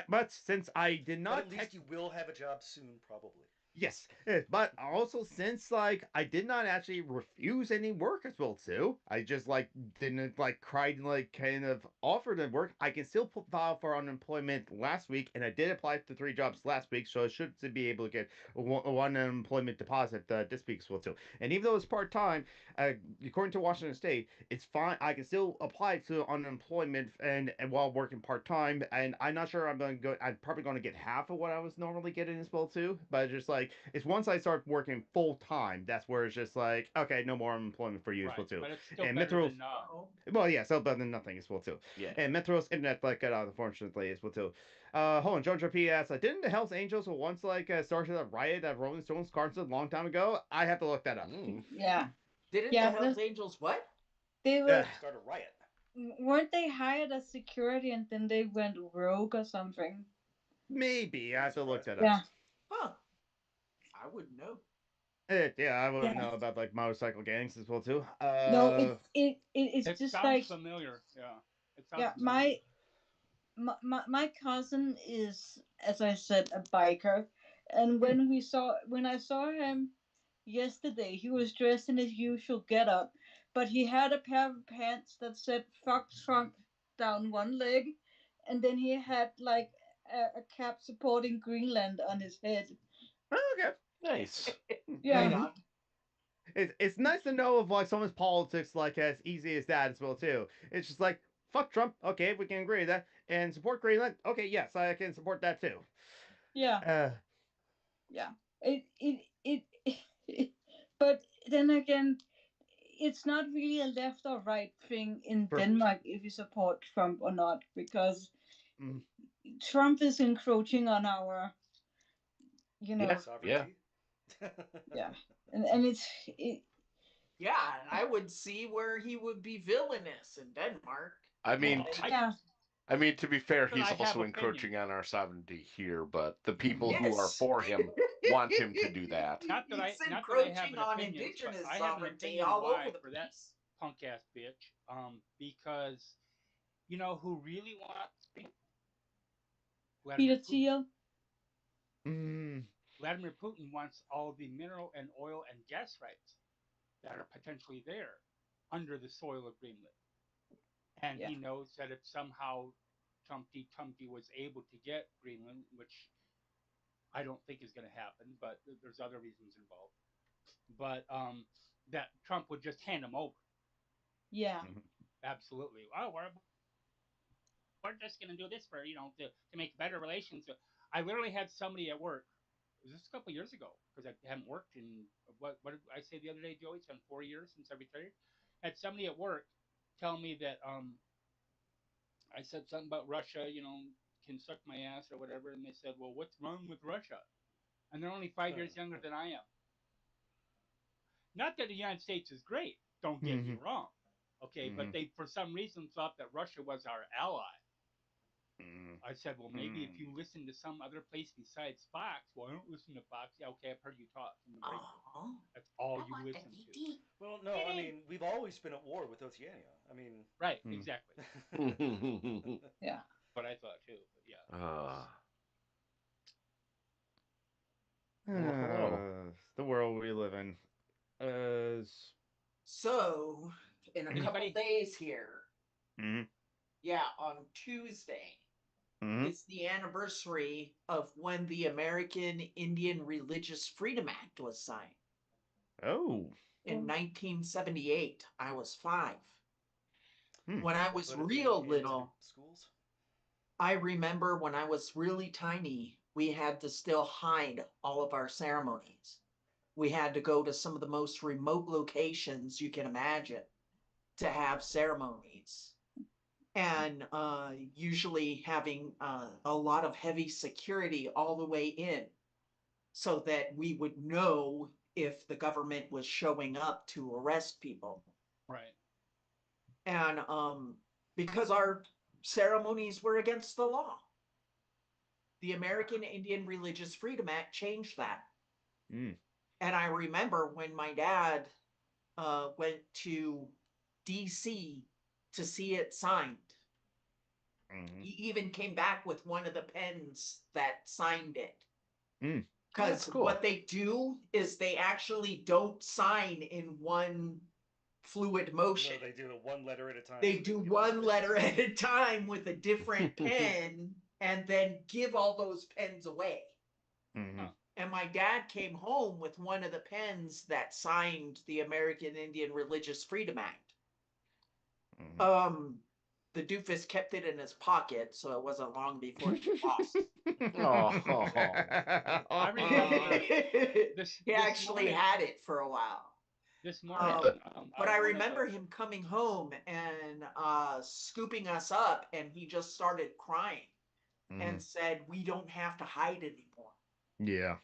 but since I did But not at least you will have a job soon, probably. yes, but also since like I did not actually refuse any work as well too. I just like didn't like cried like kind of offered the work. I can still file for unemployment last week, and I did apply to 3 jobs last week, so I should be able to get one unemployment deposit this week as well too. And even though it's part time, according to Washington State, it's fine. I can still apply to unemployment and while working part time. And I'm not sure I'm going to go. I'm probably going to get half of what I was normally getting as well too. But just like it's once I start working full time, that's where it's just like okay, no more unemployment for you as well Right, too. but it's still And better Metro's than Oh, well, yeah, so better than nothing as well too. Yeah. And Metro's internet like cut out unfortunately as well too. Hold on, Jojo P.S. Didn't the Hells Angels once like started a riot at Rolling Stones concert a long time ago? I have to look that up. Mm. yeah, didn't the yeah. Hells Angels what? They Uh, were Start a riot. weren't they hired as security and then they went rogue or something? maybe I Wouldn't have to look surprise that me. up. Yeah, Huh. I wouldn't know. Yeah, I wouldn't yeah. know about like motorcycle gangs as well too. No, it's it just sounds like familiar. Yeah, it sounds yeah. familiar. My cousin is, as I said, a biker, and when I saw him yesterday, he was dressed in his usual getup, but he had a pair of pants that said "fuck Trump" down one leg, and then he had like a cap supporting Greenland on his head. Oh, okay. Nice. Right Yeah, Mm-hmm. on. It's nice to know of like someone's politics like as easy as that as well too. It's just like fuck Trump. Okay, we can agree with that and support Greenland. Okay, yes, I can support that too. yeah, Uh, yeah. It but then again, it's not really a left or right thing in for Denmark if you support Trump or not, because mm, Trump is encroaching on our, you Yeah. know, Yeah. Sovereignty. yeah, and Yeah, I would see where he would be villainous in Denmark. I mean, Well, And yeah, to be fair, but he's I have also encroaching opinions. on our sovereignty here, but the people who are yes, for him want him to do that. he's Not that I have encroaching an on opinions, but indigenous I have an sovereignty opinion all over why the for that place. punk ass bitch. Because you know who really wants Vladimir Peter Putin. Thiel, mm, Vladimir Putin wants all the mineral and oil and gas rights that are potentially there under the soil of Greenland. And yeah, he knows that if somehow Tumpty Tumpty was able to get Greenland, which I don't think is going to happen, but there's other reasons involved. But that Trump would just hand him over. yeah, mm, Absolutely. Oh, we're just going to do this for to make better relations. I literally had somebody at work. It was just a couple of years ago because I haven't worked in what did I say the other day, Joey? It's been 4 years since I retired. I had somebody at work tell me that I said something about Russia, can suck my ass or whatever, and they said, "Well, what's wrong with Russia?" And they're only 5 years younger than I am. Not that the United States is great. Don't get me mm, wrong. Okay, but mm, they for some reason thought that Russia was our ally. mm, I said, well, maybe if you mm. listen to some other place besides Fox. Well, I don't listen to Fox. Yeah, okay, I've heard you talk in the break room. Oh, That's all I you want listen to. the Well, no, I mean, we've always been at war with Oceania. I mean, Right, Mm. exactly. yeah. What I thought too. But yeah. uh, well, hello. The world we live in. Uh, so in a couple Anybody? days here, mm, yeah, on Tuesday, mm. is the anniversary of when the American Indian Religious Freedom Act was signed. Oh. In 1978, I was 5. Hmm. When I they was put it in real into little, schools. I remember when I was really tiny, we had to still hide all of our ceremonies. We had to go to some of the most remote locations you can imagine to have ceremonies. and usually having a lot of heavy security all the way in so that we would know if the government was showing up to arrest people. Right. And because our ceremonies were against the law. The American Indian Religious Freedom Act changed that. Mm. And I remember when my dad went to DC to see it signed. Mm-hmm. He even came back with one of the pens that signed it. Mm. Because That's cool. what they do is they actually don't sign in one fluid motion. No, they do it one letter at a time. They do one letter at a time with a different pen and then give all those pens away. Mm-hmm. And my dad came home with one of the pens that signed the American Indian Religious Freedom Act. Mm-hmm. The doofus kept it in his pocket, so it wasn't long before he lost. Oh, I remember He this actually morning. had it for a while. This morning, But I remember him coming home and scooping us up, and he just started crying and said, "We don't have to hide anymore." Yeah.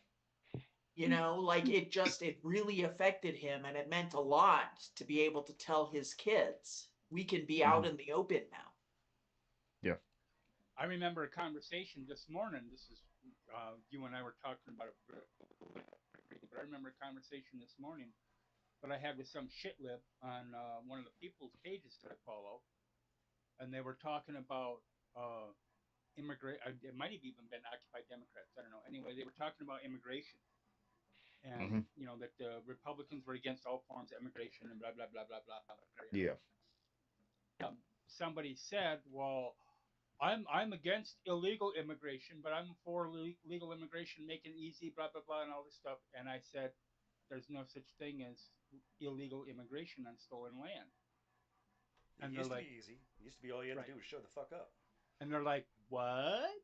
You know, like it really affected him, and it meant a lot to be able to tell his kids, we can be out in the open now. Yeah. I remember a conversation this morning. This is you and I were talking about it, but I remember a conversation this morning that I had with some shitlib on one of the people's pages that I follow, and they were talking about immigrant. It might have even been Occupy Democrats. I don't know. Anyway, they were talking about immigration, Mm-hmm. and that the Republicans were against all forms of immigration and blah blah blah blah blah. Yeah. Somebody said, "Well, I'm against illegal immigration, but I'm for legal immigration, making it easy, blah blah blah, and all this stuff." And I said, "There's no such thing as illegal immigration on stolen land." It And they're used to be like, easy. It used to be all you had to "Right?" do was show the fuck up. And they're like, "What?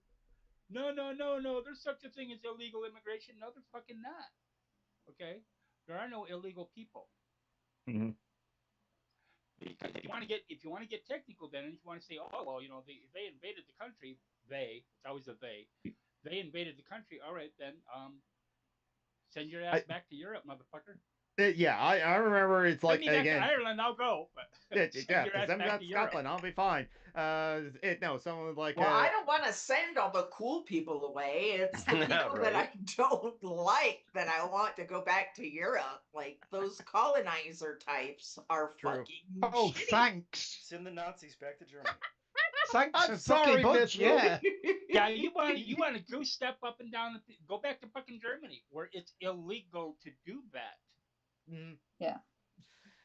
No, no, no, no. There's such a thing as illegal immigration. No, there's fucking not. Okay, there are no illegal people." Mm-hmm. Because if you want to get technical, then if you want to say, "Oh well, they invaded the country, it's always a they invaded the country. All right, then send your ass I, back to Europe, motherfucker. yeah, I remember it's Send like me back to again. Ireland, I'll go, but send Yeah, your to ass send me back back to to Europe." Scotland, I'll be fine. No, someone like Well, I don't want to send all the cool people away. It's the people that right. I don't like that I want to go back to Europe. Like those colonizer types are true. fucking Oh, shitty. thanks. Send the Nazis back to Germany. Thanks I'm a fucking sorry, bunch, Mithril. yeah. Yeah, you want to go step up and down, go back to fucking Germany, where it's illegal to do that. Mm. Yeah.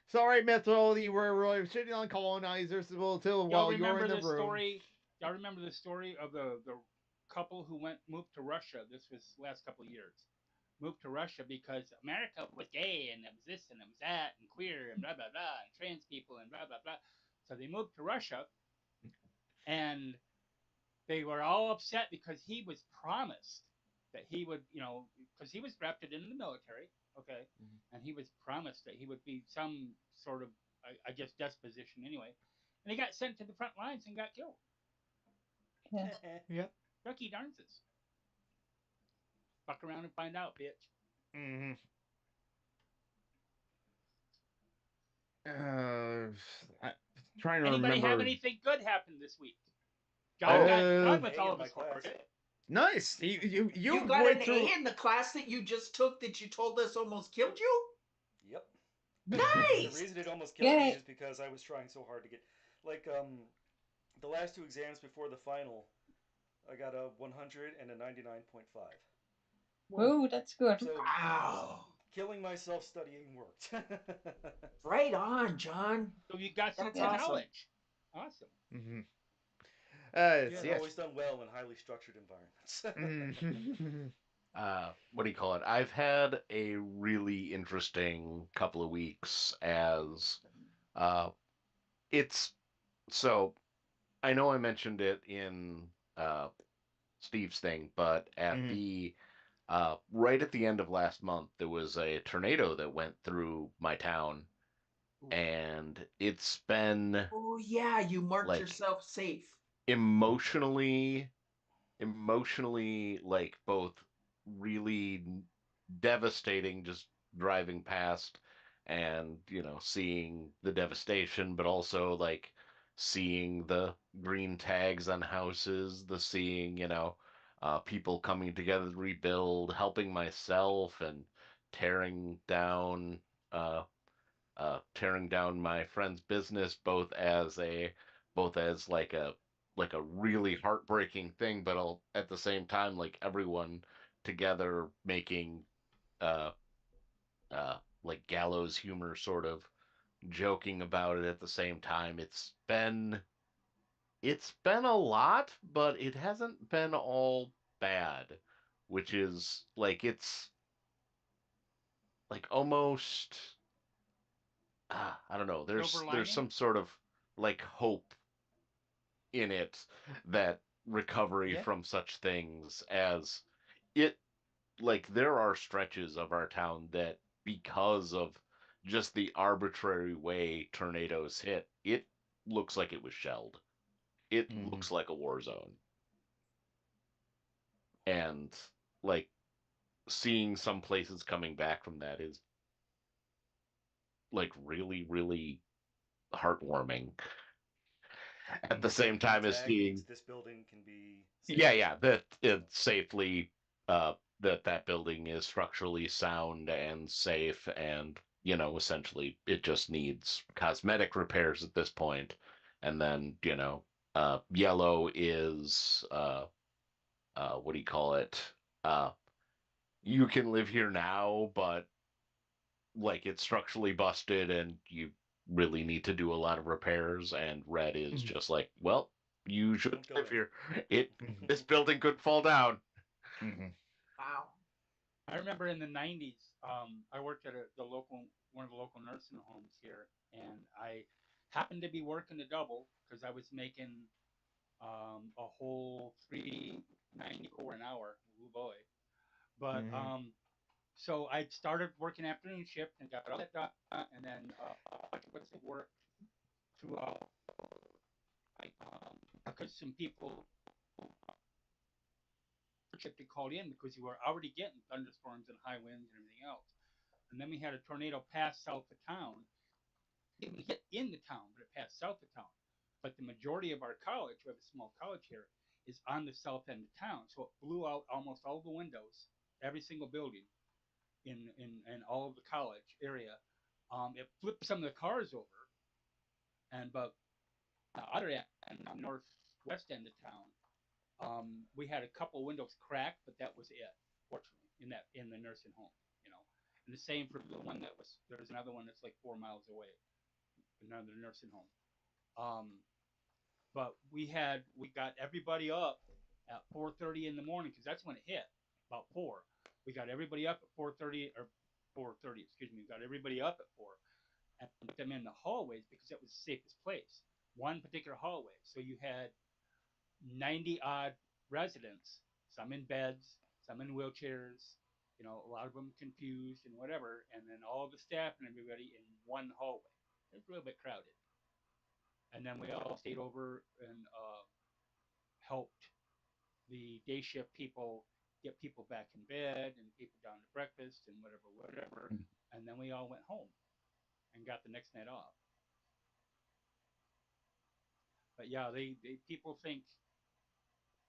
Sorry, Mithril, you were really shitting on colonizers Y'all while you were in remember the the room. story? Y'all remember the story of the couple who moved to Russia? This was last couple of years. Moved to Russia because America was gay and it was this and it was that and queer and blah blah blah and trans people and blah blah blah. So they moved to Russia and they were all upset because he was promised that he would, because he was drafted into the military, okay, and he was promised that he would be some sort of, I guess, disposition anyway, and he got sent to the front lines and got killed. Yeah. Yep. Lucky darnses. Fuck around and find out, bitch. Mm-hmm. Uh, I, trying to Anybody have remember. anything good happen this week? John I got got done an with A all in of my his class. homework. Nice. You You got went an through. A in the class that you just took that you told us almost killed you? Yep. The Nice! reason it almost killed me Yay. is because I was trying so hard to get, like, the last two exams before the final, I got a 100 and a 99.5. Whoa, that's good. So Wow. killing myself studying worked. Right on, John. So you got some That's Yeah. awesome. knowledge. Awesome. Mm-hmm. Yeah, I've Yes. always done well in highly structured environments. Mm-hmm. What do you call it? I've had a really interesting couple of weeks as uh, it's so I know I mentioned it in Steve's thing, but at Mm-hmm. the right at the end of last month, there was a tornado that went through my town, Ooh. and it's been Oh yeah, you marked like yourself safe. emotionally like both really devastating just driving past and seeing the devastation, but also like seeing the green tags on houses, the seeing people coming together to rebuild, helping myself and tearing down uh tearing down my friend's business, both as like a really heartbreaking thing, but at the same time like everyone together making uh like gallows humor, sort of joking about it at the same time. It's been a lot, but it hasn't been all bad, which is like it's like almost I don't know. Silver There's lining. some sort of like hope in it, that recovery Yeah. from such things as it like there are stretches of our town that, because of just the arbitrary way tornadoes hit, it looks like it was shelled. It Mm-hmm. looks like a war zone. And like seeing some places coming back from that is like really, really heartwarming. At the So the same green time as tag means seeing, this building can be yeah, safe. yeah, that it safely that building is structurally sound and safe, and essentially it just needs cosmetic repairs at this point. And then yellow is what do you call it? Uh you can live here now, but like it's structurally busted and you really need to do a lot of repairs. And red is just like, well, you Don't shouldn't go live in. here. It Mm-hmm. This building could fall down. Mm-hmm. Wow. I remember in the '90s, I worked at one of the local nursing homes here, and I happened to be working a double because I was making a whole 3.94 an hour. Oh boy! But Mm-hmm. so I started working afternoon shift and got all that done, and then was at work throughout because some people shift called in because you were already getting thunderstorms and high winds and everything else. And then we had a tornado pass south of town. It didn't hit in the town, but it passed south of town. But the majority of our college, we have a small college here, is on the south end of town. So it blew out almost all the windows, every single building in all of the college area. It flipped some of the cars over, and but the other end, the northwest end of town, we had a couple windows cracked, but that was it. Fortunately, in the nursing home, you know. And the same for the one that was. There's another one that's like 4 miles away, another nursing home. Um, but we got everybody up at 4:30 in the morning because that's when it hit, about 4. We got everybody up at 4:30 or 4:30. Excuse me. We got everybody up at 4 and put them in the hallways because that was the safest place. One particular hallway. So you had 90 odd residents, some in beds, some in wheelchairs, a lot of them confused and whatever, and then all the staff and everybody in one hallway. It was a little bit crowded. And then we all stayed over and helped the day shift people get people back in bed and people down to breakfast and whatever. And then we all went home and got the next night off. But yeah, they people think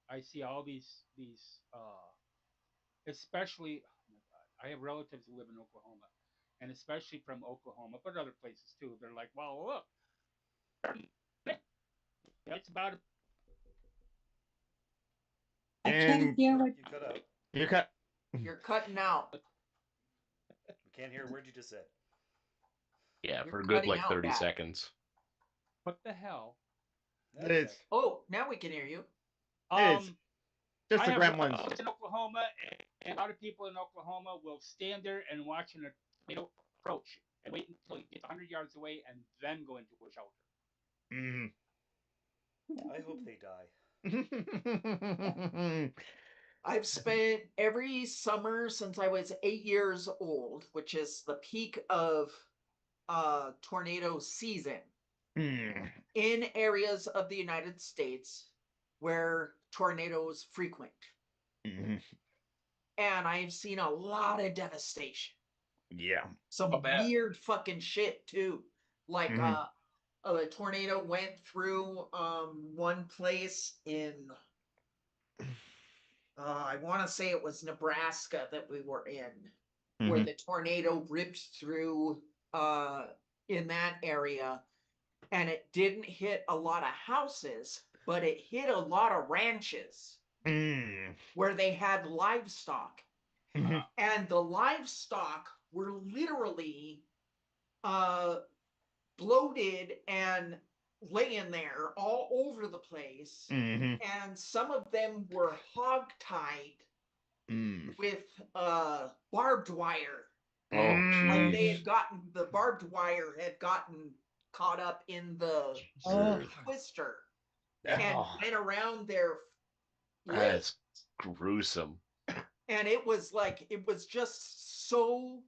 I see all these especially, oh my God, I have relatives who live in Oklahoma, and especially from Oklahoma, but other places too. They're like, well, look, it's about I can't And hear what. You cut out. you cut. You're cutting out. We can't hear a word you just said. Yeah, You're for a good cutting like out 30 bad. seconds. what the hell. That's better. It's Oh, now we can hear you. it's Um, just I the have gremlins. relatives in Oklahoma, and a lot of people in Oklahoma will stand there and watch a tornado approach and wait until it gets 100 yards away and then go into a shelter. Mm. I hope they die. I've spent every summer since I was 8 years old, which is the peak of tornado season Mm. in areas of the United States where tornadoes frequent. Mhm. And I've seen a lot of devastation. Yeah. Some bet. weird fucking shit too. Like Mhm. a tornado went through one place in I want to say it was Nebraska that we were in, where Mhm. the tornado ripped through in that area, and it didn't hit a lot of houses, but it hit a lot of ranches Mm. where they had livestock, Mhm. and the livestock were literally uh, bloated and laying there all over the place, Mhm. and some of them were hog-tied Mm. with barbed wire. Oh, Like Mm. they jeez. had gotten the barbed wire had gotten caught up in the Oh. twister Yeah. and Oh. went around their leg. That's gruesome. And it was like it was just so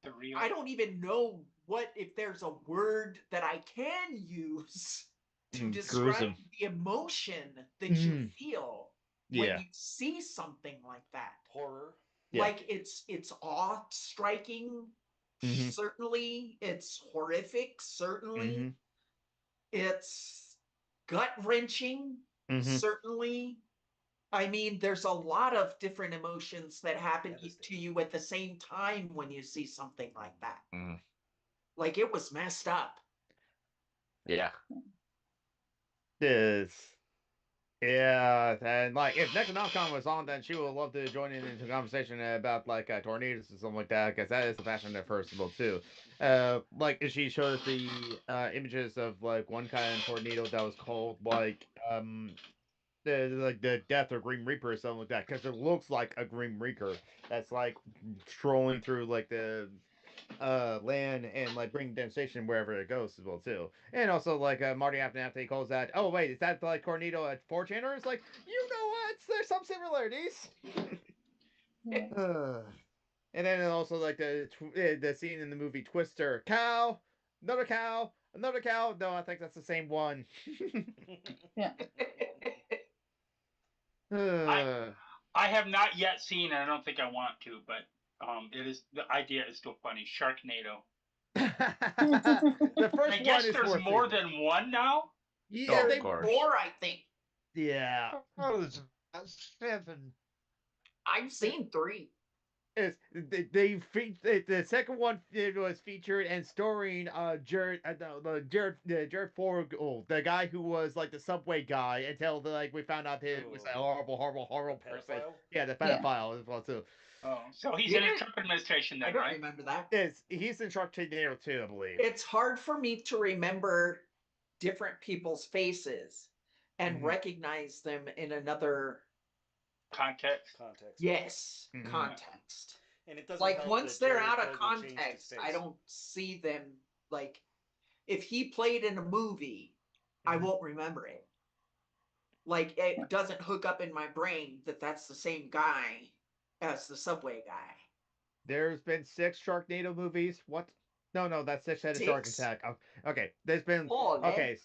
Surreal. I don't even know what if there's a word that I can use to describe Gruesome. the emotion that you Mm. feel when Yeah. you see something like that. Horror. Yeah. Like it's awe striking. Mhm. Certainly, it's horrific. Certainly, Mhm. it's gut wrenching. Mhm. Certainly, I mean, there's a lot of different emotions that happen to you at the same time when you see something like that. Mm. Like it was messed up. Yeah. This. Yeah, and like if Necronomicon was on, then she would love to join in into conversation about like tornadoes and something like that, because that is the passion of hers about too. Like she showed us the images of like one kind of tornado that was called like the death or Grim Reaper or something like that, because it looks like a Grim Reaper that's like strolling through like the land and like bring devastation wherever it goes as well too. And also like Marty after he calls that, oh wait, is that like Cornito at 4chan? Or it's like, you know what? There's some similarities. Yeah. And then also like the scene in the movie Twister, cow, another cow, another cow. No, I think that's the same one. Yeah. I have not yet seen, and I don't think I want to, but it is the idea is still funny. Sharknado. The first I one guess is there's worth more seeing. than one now. Oh, Yeah, of There's they. course. more, I think. Yeah. Oh, there's about 7. I've seen 3. Is the second one it was featured and starring Jared Jared Fogle, the guy who was like the subway guy until like we found out he was a horrible person. Pedophile? Yeah, the Yeah. pedophile as well too. Oh, so he's Did in a it? Trump administration I then, don't right? remember that. He's in Sharknado too, I believe. It's hard for me to remember different people's faces and Mhm. recognize them in another Context. yes Mhm. context. And it doesn't Like help once that they're Jared out of Fogle changed his context, I face. don't see them. Like if he played in a movie, I Mhm. won't remember it. Like it doesn't hook up in my brain that that's the same guy as the subway guy. There's been 6 Sharknado movies. What? No, that's Six-Headed Shark 6? Attack. Oh, okay, there's been Holy. okay.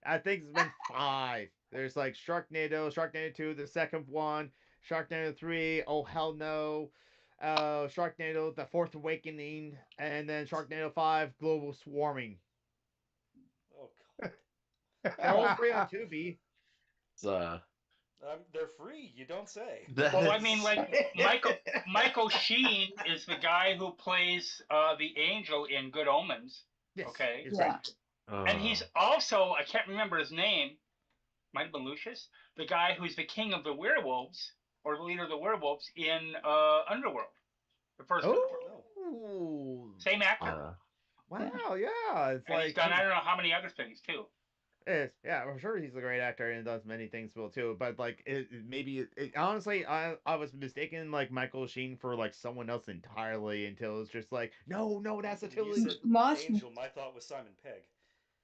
I think it's been 5. There's like Sharknado, Sharknado 2, the second one, Sharknado 3, Oh Hell No, Sharknado, The Fourth Awakening, and then Sharknado 5, Global Swarming. Oh god. They're all free on Tubi. It's, They're free, you don't say. Well, I mean, that's like Michael Sheen is the guy who plays the angel in Good Omens. Yes, Okay, he's great. Yeah. and he's also I can't remember his name. Might have been Lucius, the guy who's the king of the werewolves or the leader of the werewolves in Underworld, the first Underworld. Oh, Same actor, wow, yeah. It's and he's like done I don't know how many other things too. yeah, I'm sure he's a great actor and does many things well too. But like, honestly, I was mistaken like Michael Sheen for like someone else entirely until it's just like, no, that's a When you totally. said Martin. Angel, my thought was Simon Pegg.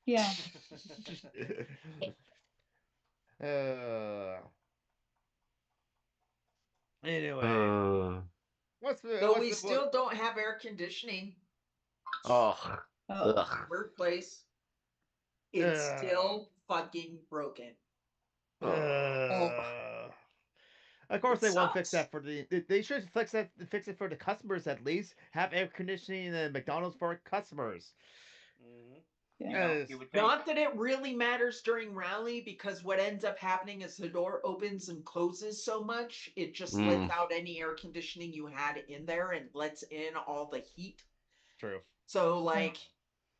Yeah. uh, anyway, uh, what's the Though what's we the what? still don't have air conditioning. Oh, Oh. ugh. Workplace. It's still fucking broken. Of course, It they won't fix sucks. that for the. They should fix it for the customers at least. Have air conditioning and McDonald's for customers. Mm-hmm. You Yeah. know, you would think. Not that it really matters during rally, because what ends up happening is the door opens and closes so much, it just lets Mm. out any air conditioning you had in there and lets in all the heat. True. So, like,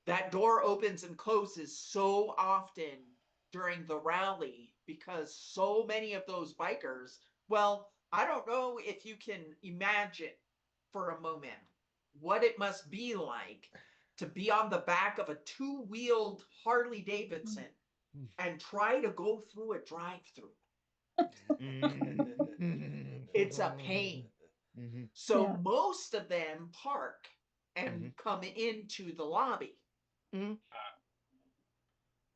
that door opens and closes so often during the rally because so many of those bikers, well, I don't know if you can imagine for a moment what it must be like to be on the back of a two-wheeled Harley Davidson and try to go through a drive-through. It's a pain. Mm-hmm. So Yeah. most of them park and Mhm. come into the lobby. Mhm.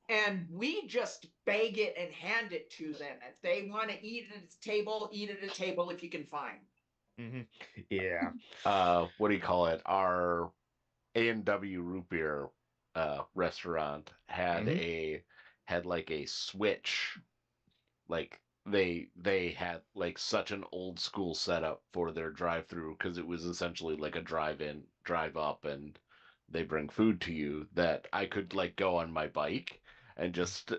And we just bag it and hand it to them. If they want to eat at a table, eat at a table if you can find. Mm-hmm. Yeah. What do you call it? Our A&W root beer restaurant had Mhm. had like a switch. Like they had like such an old school setup for their drive-through because it was essentially like a drive-in, drive up, and they bring food to you that I could like go on my bike and just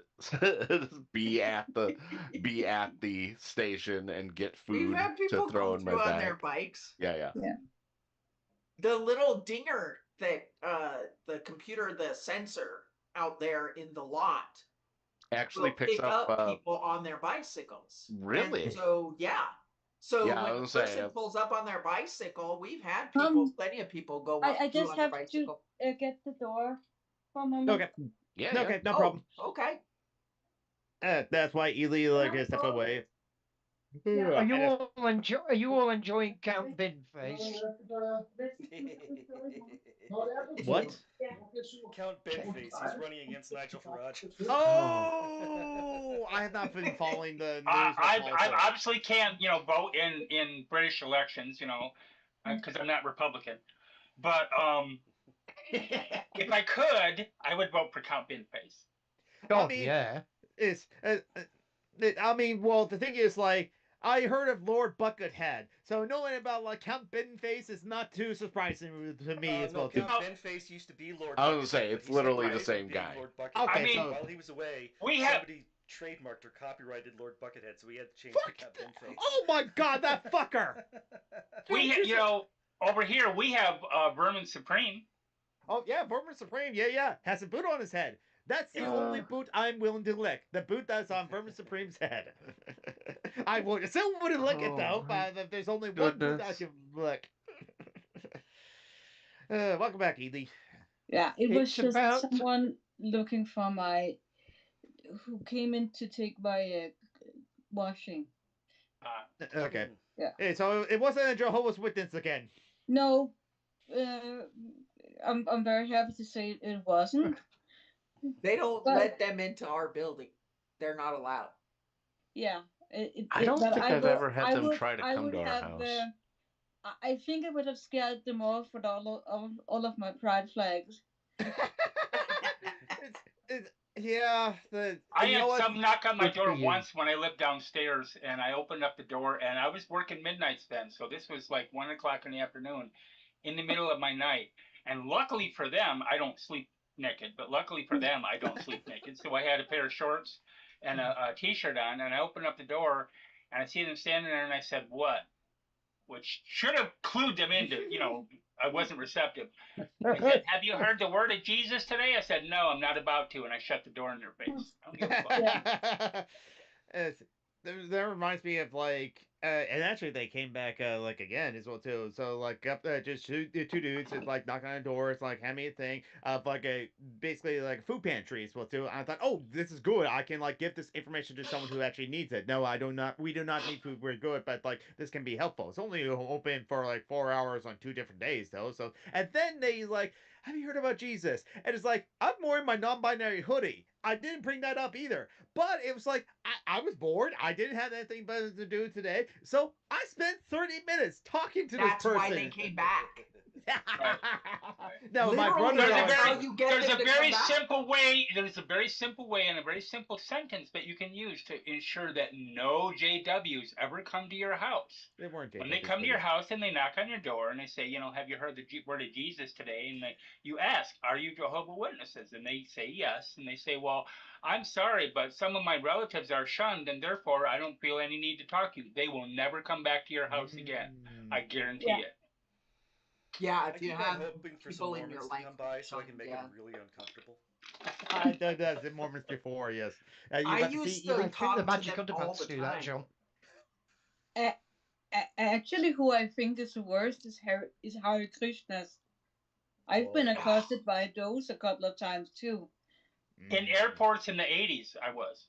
be at the station and get We've food had to people throw come in my through on their bag. bikes. Yeah, yeah. The little dinger that the computer, the sensor out there in the lot Actually will picks pick up up people on their bicycles. And really? so, yeah. So Yeah, I when a was gonna say person pulls up on their bicycle, we've had Um, plenty of people go up I through just on their have to bicycle. get the door for a moment. Okay. yeah, yeah. Okay. No Oh, problem. okay. That's why Ely like stepped away. Yeah. Are you all enjoying Count Binface? What? Count Bedface. He's running against Nigel Farage. Oh, I have not been following the news or I politics. obviously can't, vote in British elections, because I'm not Republican. But if I could, I would vote for Count Binface. I Oh mean, yeah. it's. I mean, well, the thing is, like, I heard of Lord Buckethead, so knowing about like Count Bedface is not too surprising to me as No, well too. Count No, Benface used to be Lord I was gonna say Buckethead, but it's he stepped literally the away from same being guy. Lord Buckethead. I Okay, mean, And so while he was away, we have somebody trademarked or copyrighted Lord Buckethead, so we had to change to fuck. Count Benface. Oh my god, that fucker! we Dude, ha- just you know over here we have Vermin Supreme. oh yeah, Vermin Supreme, yeah, has a boot on his head. That's the Yeah. only boot I'm willing to lick. The boot that's on Vermin Supreme's head. I would still wouldn't lick it Oh though, my but if there's only one boot I goodness. can lick. Welcome back, Edie. Yeah, it was It's just about someone looking for my who came in to take my washing. Okay. Yeah. Hey, so it wasn't a Jehovah's Witness again. No, uh, I'm very happy to say it wasn't. They don't But let them into our building. They're not allowed. yeah, I don't but think I've ever had them try to I come would to our have house. I think I would have scared them off with all of my pride flags. It's yeah. I You know had what? some knock on my good for door you. once when I lived downstairs, and I opened up the door, and I was working midnights then, so this was like 1 o'clock in the afternoon, in the middle of my night. And luckily for them, I don't sleep naked, but luckily for them, I don't sleep naked. So I had a pair of shorts and a t-shirt on, and I opened up the door, and I see them standing there, and I said, "What?" Which should have clued them into, I wasn't receptive. I said, "Have you heard the word of Jesus today?" I said, "No, I'm not about to," and I shut the door in their face. I don't give a fuck. Yeah. It's- that reminds me of like, and actually they came back like again as well too. So like up just two dudes, it's like knocking on the door. It's like hand me a thing of like a basically like a food pantry as well too. I thought, oh, this is good. I can like give this information to someone who actually needs it. No, I do not. We do not need food. We're good, but like this can be helpful. It's only open for like 4 hours on 2 different days though. So and then they like, have you heard about Jesus? And it's like, I'm wearing my non-binary hoodie. I didn't bring that up either. But it was like, I was bored. I didn't have anything better to do today. So I spent 30 minutes talking to this That's why they person. came back. No, my Literally, brother. that's how you get There's them a to very come back. simple way. There's a very simple way and a very simple sentence that you can use to ensure that no JWs ever come to your house. They weren't When they come to your house and they knock on your door and they say, have you heard the word of Jesus today? And you ask, are you Jehovah's Witnesses? And they say yes. And they say, well, I'm sorry, but some of my relatives are shunned, and therefore I don't feel any need to talk to you. They will never come back to your house again. I guarantee Yeah. it. Yeah, I if you keep on have hoping for some people in your Mormons to life come by so I shun can make again. them really uncomfortable. I did that in Mormons before, yes. You I got to see used even to I think the talk to magic them all underpants the do that, time. John. Actually, who I think is the worst is Hare Krishnas. I've been Oh. accosted by those a couple of times too. In airports in the 80s, I was.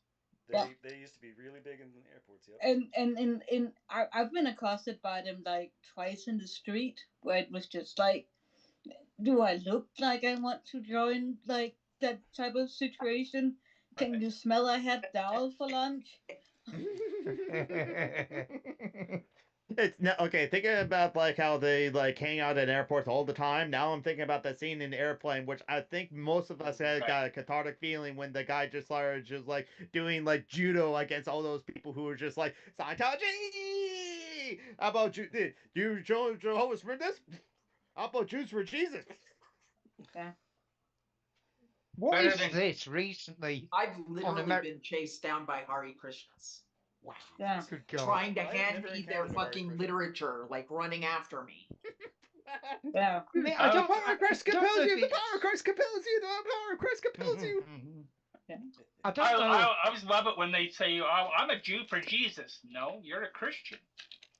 They used to be really big in airports, yep. And I've been accosted by them like twice in the street, where it was just like, do I look like I want to join like that type of situation? Can you smell I had dal for lunch? It's no, okay. Thinking about like how they like hang out at airports all the time. Now I'm thinking about that scene in the airplane, which I think most of us had got a cathartic feeling when the guy just started just like doing like judo against all those people who were just like Scientology. How about you? You Jehovah's Witness? How about Jews for Jesus? Yeah. What Better is than- this recently? I've literally Amer- been chased down by Hare Krishnas. Wow. Yeah. Good God. Trying to I have hand never me their encountered a Hare fucking Krishna. literature, like running after me. Yeah. I mean, Oh, The power of Christ don't know compels if you. The it's- power of Christ compels you. The power of Christ compels you. I don't know. I always love it when they say, "Oh, I'm a Jew for Jesus." No, you're a Christian.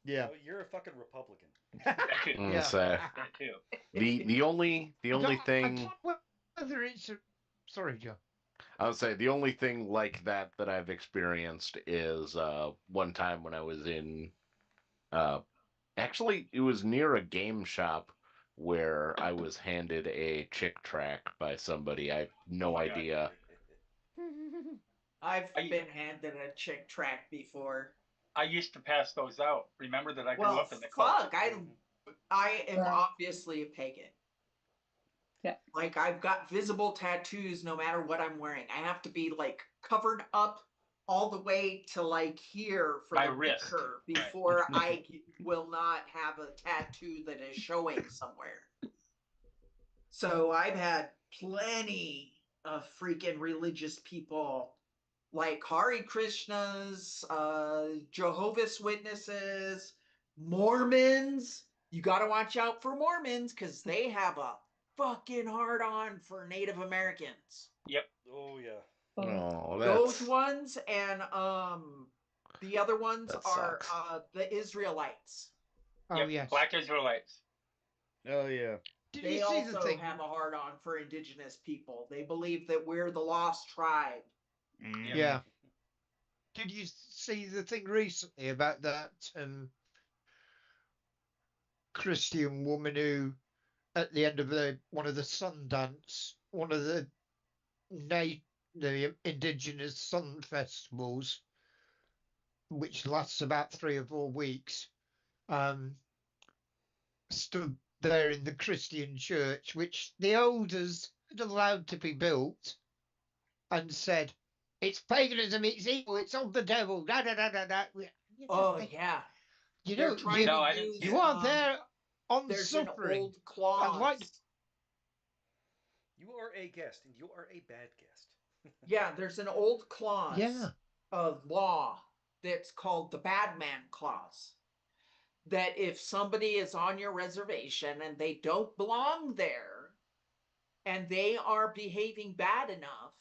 Yeah. No, you're a fucking Republican. That too. Yeah. That too. The only I thing don't know whether it's a... Sorry, John. I would say the only thing like that that I've experienced is one time when I was in uh actually it was near a game shop where I was handed a chick track by somebody. I have Oh no my God. idea. I've I- been handed a chick track before. I used to pass those out. Remember that I grew Well, up in the cult. fuck, I am Yeah. obviously a pagan. Yeah. Like, I've got visible tattoos no matter what I'm wearing. I have to be, like, covered up all the way to, like, here for My the wrist. picture before I will not have a tattoo that is showing somewhere. So I've had plenty of freaking religious people like Hare Krishnas, Jehovah's Witnesses, Mormons. You got to watch out for Mormons because they have a fucking hard on for Native Americans. Yep. Oh yeah. Oh, Those that's ones and the other ones That are sucks. the Israelites. Oh, Yep. yes. Black Israelites. Oh yeah. Did They you see the also thing? have a hard on for indigenous people. They believe that we're the lost tribe. Yeah. Did you see the thing recently about that Christian woman who, at the end of one of the Sundance, one of the indigenous sun festivals, which lasts about 3 or 4 weeks, stood there in the Christian church, which the elders had allowed to be built, and said, "It's paganism, it's evil, it's of the devil." Da, da, da, da, da. Oh yeah, You they're know, trying No, to I didn't use. see you are there on There's suffering. an old clause. I'd like to- You are a guest, and you are a bad guest. Yeah, there's an old clause Yeah. of law that's called the bad man clause. That if somebody is on your reservation and they don't belong there and they are behaving bad enough,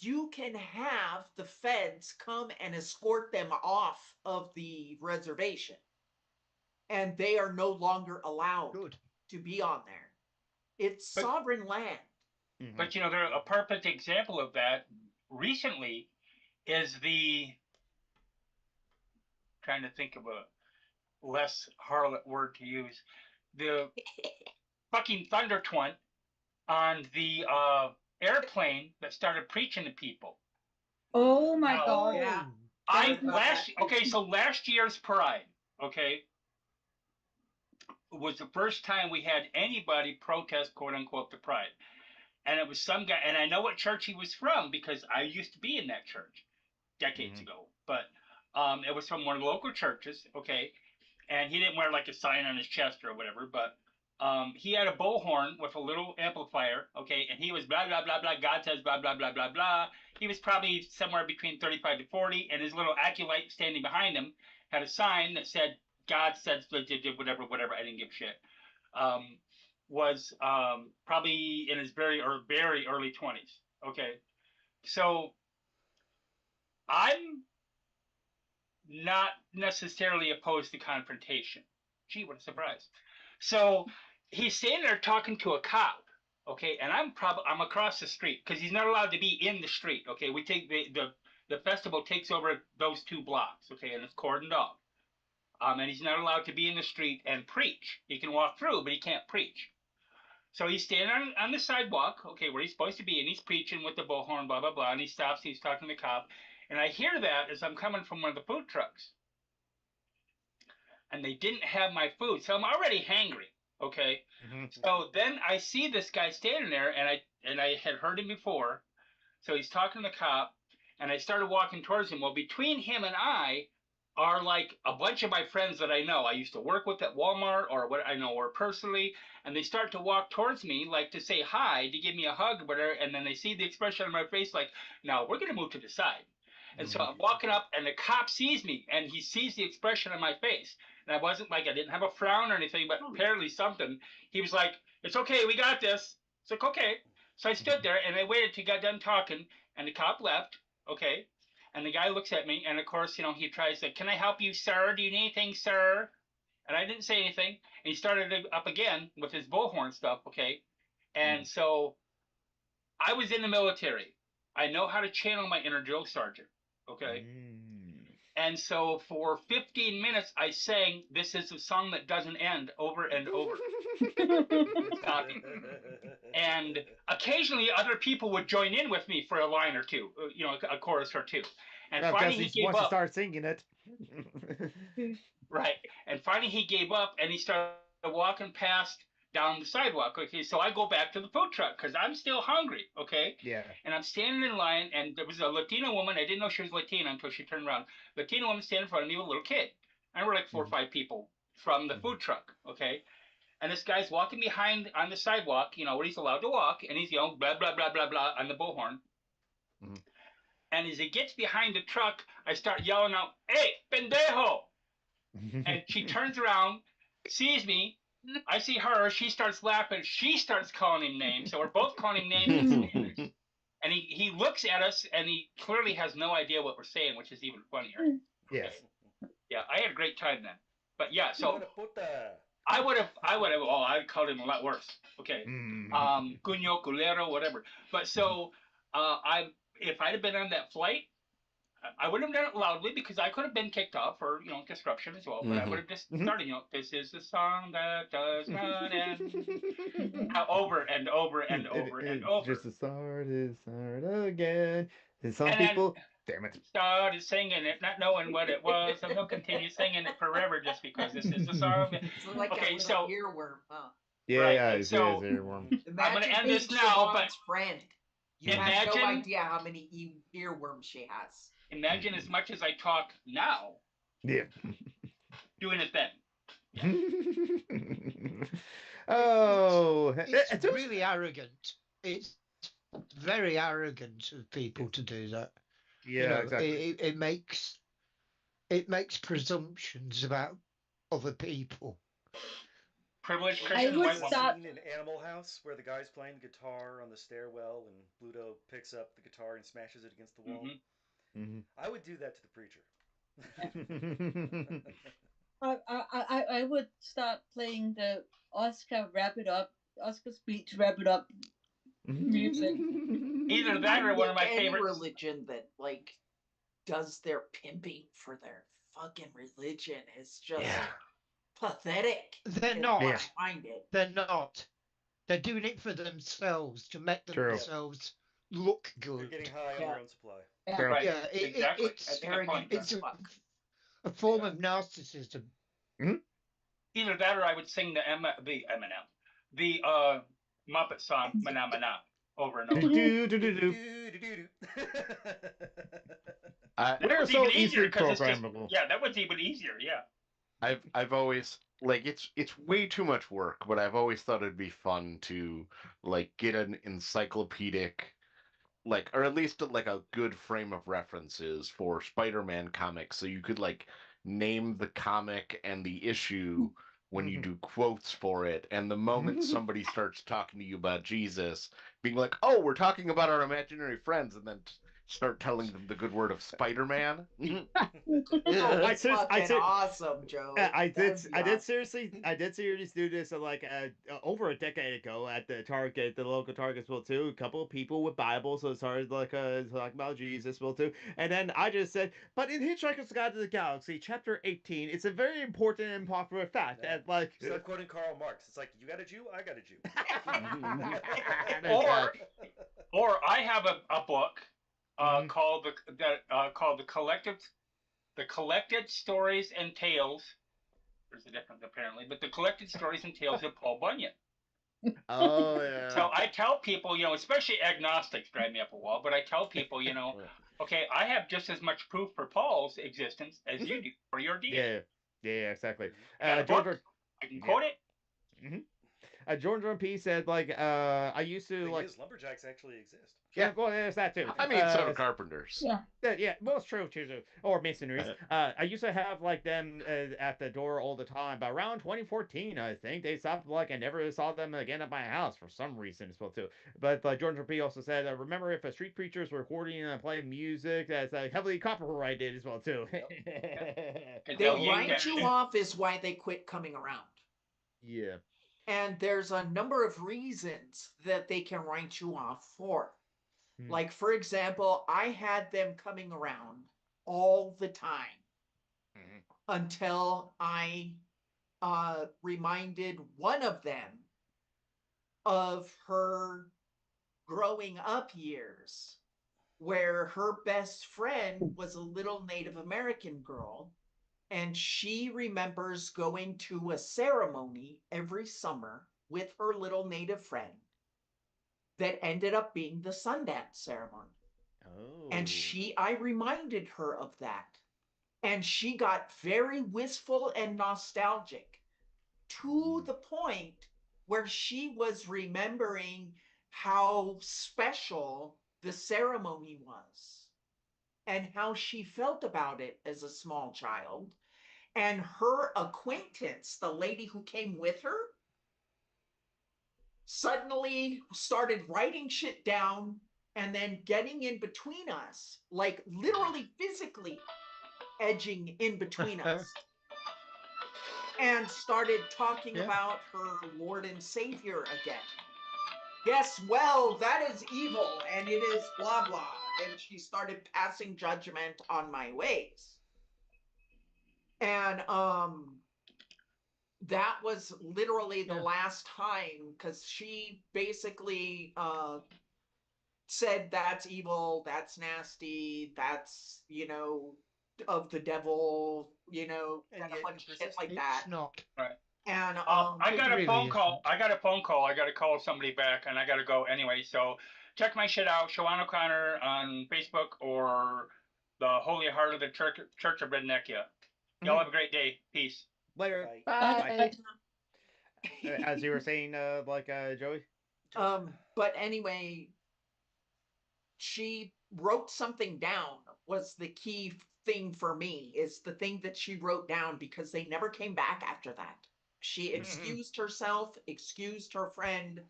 you can have the feds come and escort them off of the reservation. And they are no longer allowed Good. to be on there. It's But- sovereign land. But they're a perfect example of that recently is trying to think of a less harlot word to use, the fucking thunder twint on the airplane that started preaching to people. Oh my No. God. Yeah. So last year's Pride, okay, was the first time we had anybody protest, quote unquote, the pride. And it was some guy, and I know what church he was from because I used to be in that church decades ago. But it was from one of the local churches, okay? And he didn't wear like a sign on his chest or whatever, but he had a bullhorn with a little amplifier, okay? And he was blah, blah, blah, blah, God says blah, blah, blah, blah, blah. He was probably somewhere between 35 to 40, and his little acolyte standing behind him had a sign that said, God says whatever, whatever, I didn't give a shit. Was probably in his very early 20s. Okay, so I'm not necessarily opposed to confrontation. Gee, what a surprise! So he's standing there talking to a cop. Okay, and I'm across the street because he's not allowed to be in the street. Okay, we take the festival takes over those 2 blocks. Okay, and it's cordoned off. And he's not allowed to be in the street and preach. He can walk through, but he can't preach. So he's standing on the sidewalk, okay, where he's supposed to be, and he's preaching with the bullhorn, blah, blah, blah, and he stops, he's talking to the cop. And I hear that as I'm coming from one of the food trucks. And they didn't have my food, so I'm already hangry, okay? So then I see this guy standing there, and I had heard him before. So he's talking to the cop, and I started walking towards him. Well, between him and I are like a bunch of my friends that I know. I used to work with at Walmart or what I know or personally, and they start to walk towards me like to say hi, to give me a hug, whatever, and then they see the expression on my face like, now we're gonna move to the side. And so I'm walking up, and the cop sees me, and he sees the expression on my face. And I wasn't like, I didn't have a frown or anything, but apparently something. He was like, it's okay, we got this. It's like, okay. So I stood there, and I waited till he got done talking, and the cop left, okay? And the guy looks at me, and of course, you know, he tries to, can I help you, sir? Do you need anything, sir? And I didn't say anything. And he started up again with his bullhorn stuff, okay? And so I was in the military. I know how to channel my inner drill sergeant, okay? And so for 15 minutes, I sang "This Is a Song That Doesn't End" over and over. And occasionally other people would join in with me for a line or two, you know, a chorus or two. And finally he gave once up. you start singing it. Right. And finally he gave up, and he started walking past down the sidewalk. Okay, so I go back to the food truck because I'm still hungry. Okay. Yeah. And I'm standing in line, and there was a Latina woman. I didn't know she was Latina until she turned around. Latina woman standing in front of me with a little kid. And we're like 4 or 5 people from the food truck. Okay. And this guy's walking behind on the sidewalk, you know, where he's allowed to walk, and he's, you know, blah, blah, blah, blah, blah on the bullhorn. And as he gets behind the truck, I start yelling out, "Hey, pendejo!" And she turns around, sees me. I see her. She starts laughing. She starts calling him names. So we're both calling him names in Spanish. And he looks at us, and he clearly has no idea what we're saying, which is even funnier. Yes. Yeah, I had a great time then. But yeah, so I would have, well, I'd called him a lot worse. Okay. Cuño, culero, whatever. But so, if I'd have been on that flight, I wouldn't have done it loudly because I could have been kicked off for, you know, disruption as well. But I would have just started, you know, this is the song that does not end. Over and over and over and over. Just the start again. And some And people, damn it. Started singing it, not knowing what it was. I'm gonna continue singing it forever just because this is the song. It's like Okay, a little so earworm, huh? Yeah, right, yeah, and it's so earworm. I'm gonna end being this now, but Siobhan's friend. You have no imagine- idea how many earworms she has. imagine as much as I talk now, Yeah. doing it then. Oh, It's really arrogant. It's very arrogant of people to do that. yeah, You know, exactly. it makes presumptions about other people. Privileged I Christian would white woman. start- Scene in Animal House where the guy's playing the guitar on the stairwell and Bluto picks up the guitar and smashes it against the wall. I would do that to the preacher. I would start playing the Oscar speech wrap it up music. Either that or one of my Any favorites. religion that like does their pimping for their fucking religion is just pathetic. They're is not. how I find it. They're not. They're doing it for themselves to make themselves look They're good. getting high on their own supply. Right. Yeah, Exactly. it's That's a good point. it's a form of narcissism. Either that or I would sing the Eminem, the Muppet song "Mana Mana" over and over. I That We're was even so easier easily because it's just programmable. that was even easier. Yeah. I've always like it's way too much work, but I've always thought it'd be fun to like get an encyclopedic like or at least like a good frame of references for Spider-Man comics so you could like name the comic and the issue when you do quotes for it and the moment somebody starts talking to you about Jesus being like, "Oh, we're talking about our imaginary friends," and then start telling them the good word of Spider-Man. That I was said, I fucking said, awesome, Joe. That'd be I did awesome. seriously, I did seriously do this like over a decade ago at the Target, the local Target will too. A couple of people with Bibles, so started like talking about Jesus will too, and then I just said, but in Hitchhiker's Guide to the Galaxy, chapter 18, it's a very important and popular fact Yeah. that like. Start quoting Karl Marx. It's like, you got a Jew, I got a Jew. There's that. Or I have a book Mhm. called the collected stories and tales. There's a difference apparently, but the collected stories and tales of Paul Bunyan. Oh yeah. So I tell people, especially agnostics drive me up a wall, but I tell people, okay, I have just as much proof for Paul's existence as you do for your deity. Yeah, yeah, exactly. I got a George, book, I can yeah. quote it. George P said like I used to Thing like is, lumberjacks actually exist. Yeah. well there's that too. I mean, so do carpenters. Yeah. Yeah, well it's true too. Or masonries. I used to have like them at the door all the time, but around 2014 I think they stopped like I never saw them again at my house for some reason as well too. But George P also said remember if street preachers were recording and playing music that's heavily copyrighted as well too. Yep. Because They they'll yank write that you shit. off is why they quit coming around. Yeah. And there's a number of reasons that they can write you off for. Like, for example, I had them coming around all the time until I reminded one of them of her growing up years, where her best friend was a little Native American girl. And she remembers going to a ceremony every summer with her little Native friend that ended up being the Sundance ceremony. Oh. And I reminded her of that. And she got very wistful and nostalgic to the point where she was remembering how special the ceremony was and how she felt about it as a small child. And her acquaintance, the lady who came with her, suddenly started writing shit down and then getting in between us, like literally physically edging in between us, and started talking Yeah. about her Lord and Savior again. Yes, well, that is evil and it is blah blah. And she started passing judgment on my ways. And that was literally the last time, because she basically said that's evil, that's nasty, that's of the devil, And and a yet you bunch of shit persist. like that. It's not. Right. And I It got a really phone call. isn't. I got a phone call. I got to call somebody back, and I got to go anyway. So check my shit out, Shawan O'Connor on Facebook or the Holy Heart of the Church of Redneckia. Y'all have a great day. Peace. Later. Bye. Bye. Bye. As you were saying, Joey. but anyway, she wrote something down was the key thing for me, is the thing that she wrote down, because they never came back after that. She excused herself, excused her friend,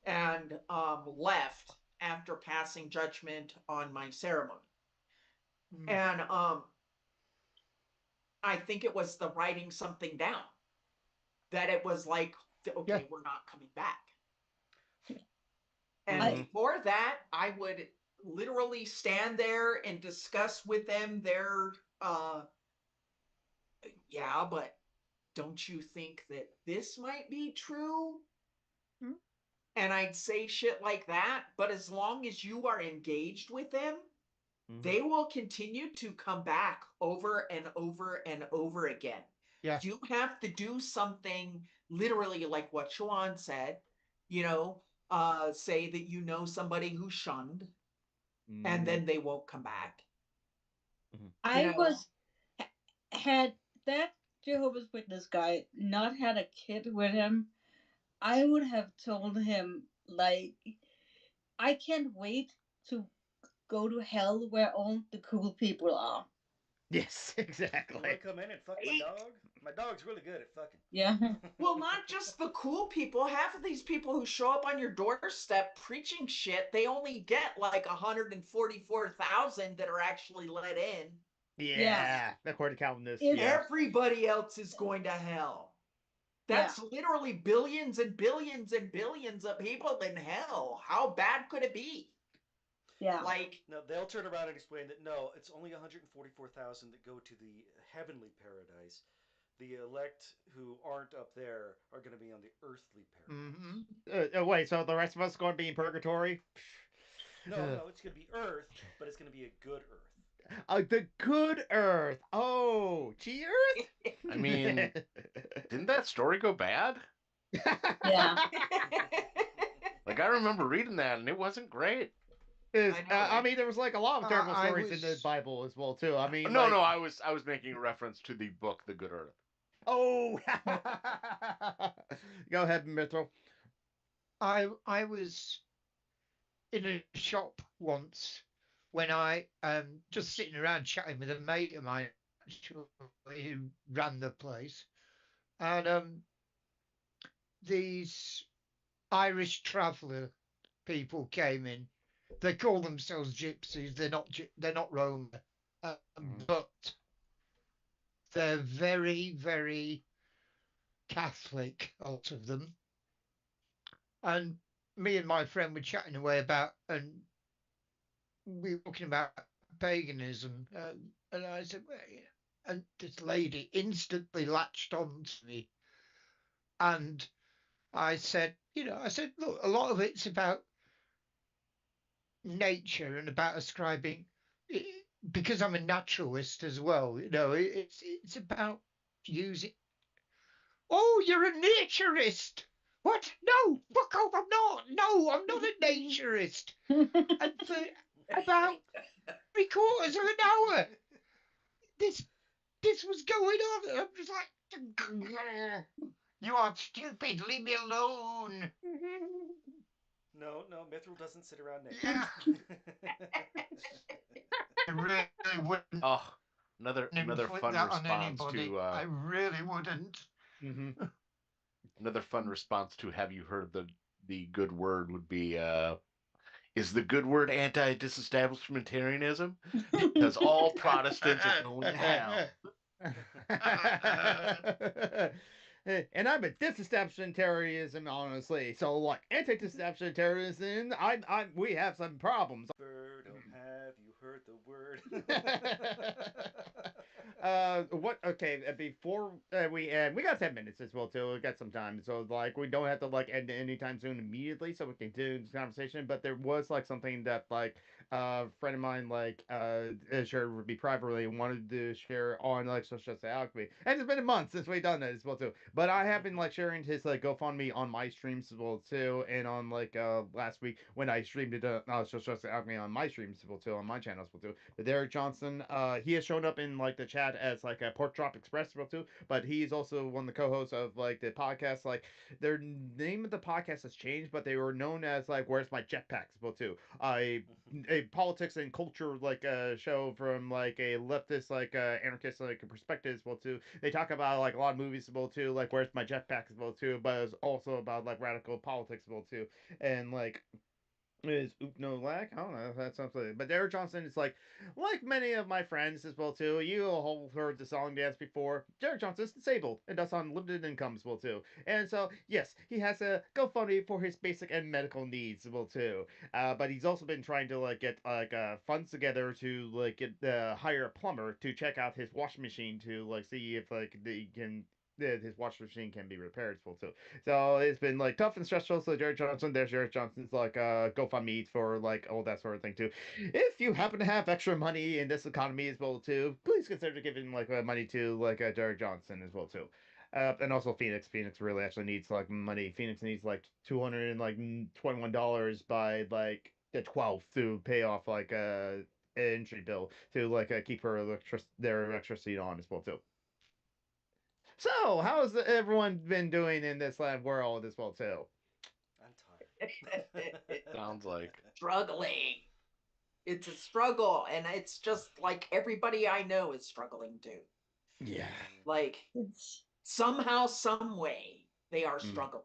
and left after passing judgment on my ceremony. And I think it was the writing something down that it was like, okay, we're not coming back. And before that, I would literally stand there and discuss with them their, yeah, but don't you think that this might be true? And I'd say shit like that. But as long as you are engaged with them, they will continue to come back over and over and over again. Yeah. You have to do something literally like what Shawan said, you know, say that you know somebody who's shunned and Mm-hmm. then they won't come back. You I know, was had that Jehovah's Witness guy not had a kid with him, I would have told him like I can't wait to go to hell where all the cool people are. Yes, You want exactly. to come in and fuck my right? dog? My dog's really good at fucking. Yeah. Well, not just the cool people. Half of these people who show up on your doorstep preaching shit, they only get like 144,000 that are actually let in. Yeah. Yeah, according to Calvinists, It's yeah. Everybody else is going to hell. yeah. That's literally billions and billions and billions of people in hell. How bad could it be? Yeah. Like, No, they'll turn around and explain that no, it's only 144,000 that go to the heavenly paradise. The elect who aren't up there are going to be on the earthly paradise. Hmm. Wait, so the rest of us going to be in purgatory? No, no, it's going to be Earth, but it's going to be a good Earth. The good Earth. Oh, Chi I mean, Earth. didn't that story go bad? Yeah. Like I remember reading that and it wasn't great. Is I know, I right? mean, there was like a lot of terrible I stories in the was Bible as well too. I mean, No, no, like, I was making a reference to the book The Good Earth. oh, go ahead, Mitchell. I was in a shop once when I just sitting around chatting with a mate of mine actually who ran the place, and these Irish traveller people came in. They call themselves gypsies. They're not Roma, Mm. but they're very very Catholic. A lot of them. And me and my friend were chatting away about, and we were talking about paganism. And I said, well, yeah. And this lady instantly latched on to me. And I said, look, a lot of it's about nature and about ascribing, because I'm a naturalist as well. It's about using. Oh, you're a naturist. What? No, fuck off. I'm not. No, I'm not a naturist. And for about 3/4 of an hour, this this was going on. And I'm just like, you are stupid. Leave me alone. No, no, Mithril doesn't sit around naked. Yeah, I really wouldn't Oh, another inflict fun that on response anybody. to I really wouldn't. Mm-hmm. another fun response to have you heard the good word would be is the good word anti-disestablishmentarianism? Because all Protestants are going to hell. And I'm a disestablishmentarianism, honestly. So, like, anti-disestablishmentarianism, we have some problems. Birdo, have you heard the word? What? Okay, before we got 10 minutes as well too. We got some time, so like we don't have to like end anytime soon immediately, so we can do this conversation. But there was like something that like a friend of mine like shared with me privately and wanted to share on like social justice alchemy. And it's been a month since we've done that as well too. But I have been like sharing his like GoFundMe on my streams as well too, and on like last week when I streamed it social justice alchemy on my streams as well too, on my channels as well too. But Derek Johnson, he has shown up in like the chat as like a Pork Chop Express as well too. But he's also one of the co-hosts of like the podcast. Like their name of the podcast has changed, but they were known as like "Where's My Jetpack" as well too. A politics and culture like show from like a leftist like anarchist like perspective as well too. They talk about like a lot of movies as well too, like "Where's My Jetpack" as well too, but it's also about like radical politics as well too, and like is Oop No Lack? I don't know if that's something. But Derek Johnson is like many of my friends as well too. You all heard the song dance before. Derek Johnson's disabled and does unlimited income as well too. And so yes, he has a GoFundMe for his basic and medical needs as well too. But he's also been trying to like get like funds together to like get hire a plumber to check out his washing machine to like see if like they can his washing machine can be repaired full too. So it's been like tough and stressful. So Jared Johnson, there's Jared Johnson's like GoFundMe for like all that sort of thing too. If you happen to have extra money in this economy as well too, please consider giving like money to like Jared Johnson as well too. And also Phoenix. Phoenix really actually needs like money. Phoenix needs like $221 by like the 12th to pay off like entry bill to like keep their electricity on as well too. So, how's everyone been doing in this world as well too? I'm tired. Sounds like. Struggling. It's a struggle, and it's just like everybody I know is struggling too. Yeah. Like It's somehow, some way, they are Mm. struggling.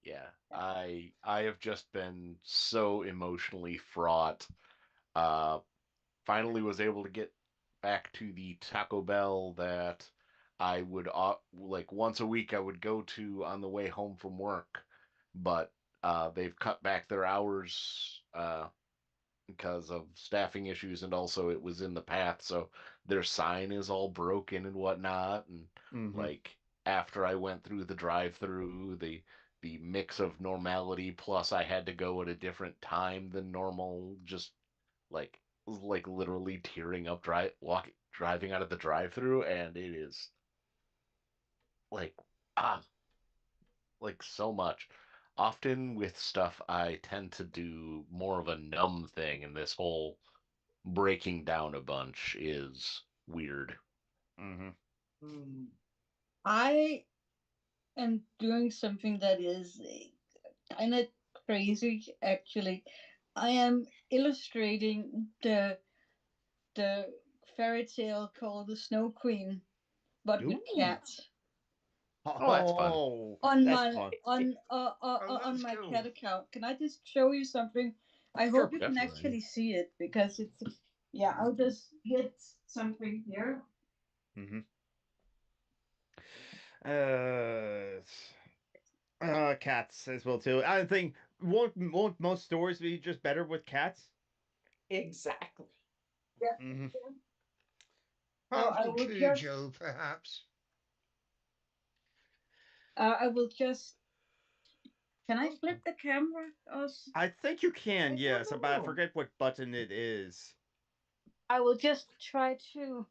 Yeah, I have just been so emotionally fraught. Uh, Finally was able to get back to the Taco Bell that I would like once a week I would go to on the way home from work, but they've cut back their hours because of staffing issues, and also it was in the path, so their sign is all broken and whatnot. And Mm-hmm. like after I went through the drive-through, the mix of normality plus I had to go at a different time than normal, just like literally tearing up driving out of the drive-through, and it is like ah like so much. Often with stuff I tend to do more of a numb thing, and this whole breaking down a bunch is weird. Mm-hmm. Mm. I am doing something that is kind of crazy actually. I am illustrating the fairy tale called the Snow Queen, but with Ooh. cats Oh, that's fun. Oh, on that's my fun. Oh, on that's my cool. cat account. Can I just show you something? I Sure. hope you can Definitely. actually see it because it's yeah. I'll just get something here. Mm-hmm. Uh, Cats as well too. I think won't most stories be just better with cats? Exactly. Yeah. Mm-hmm. So I Partly will true, just Joe, perhaps. I will just. Can I Oh, flip the camera? I think you can, I don't yes, but I know. forget what button it is. I will just try to.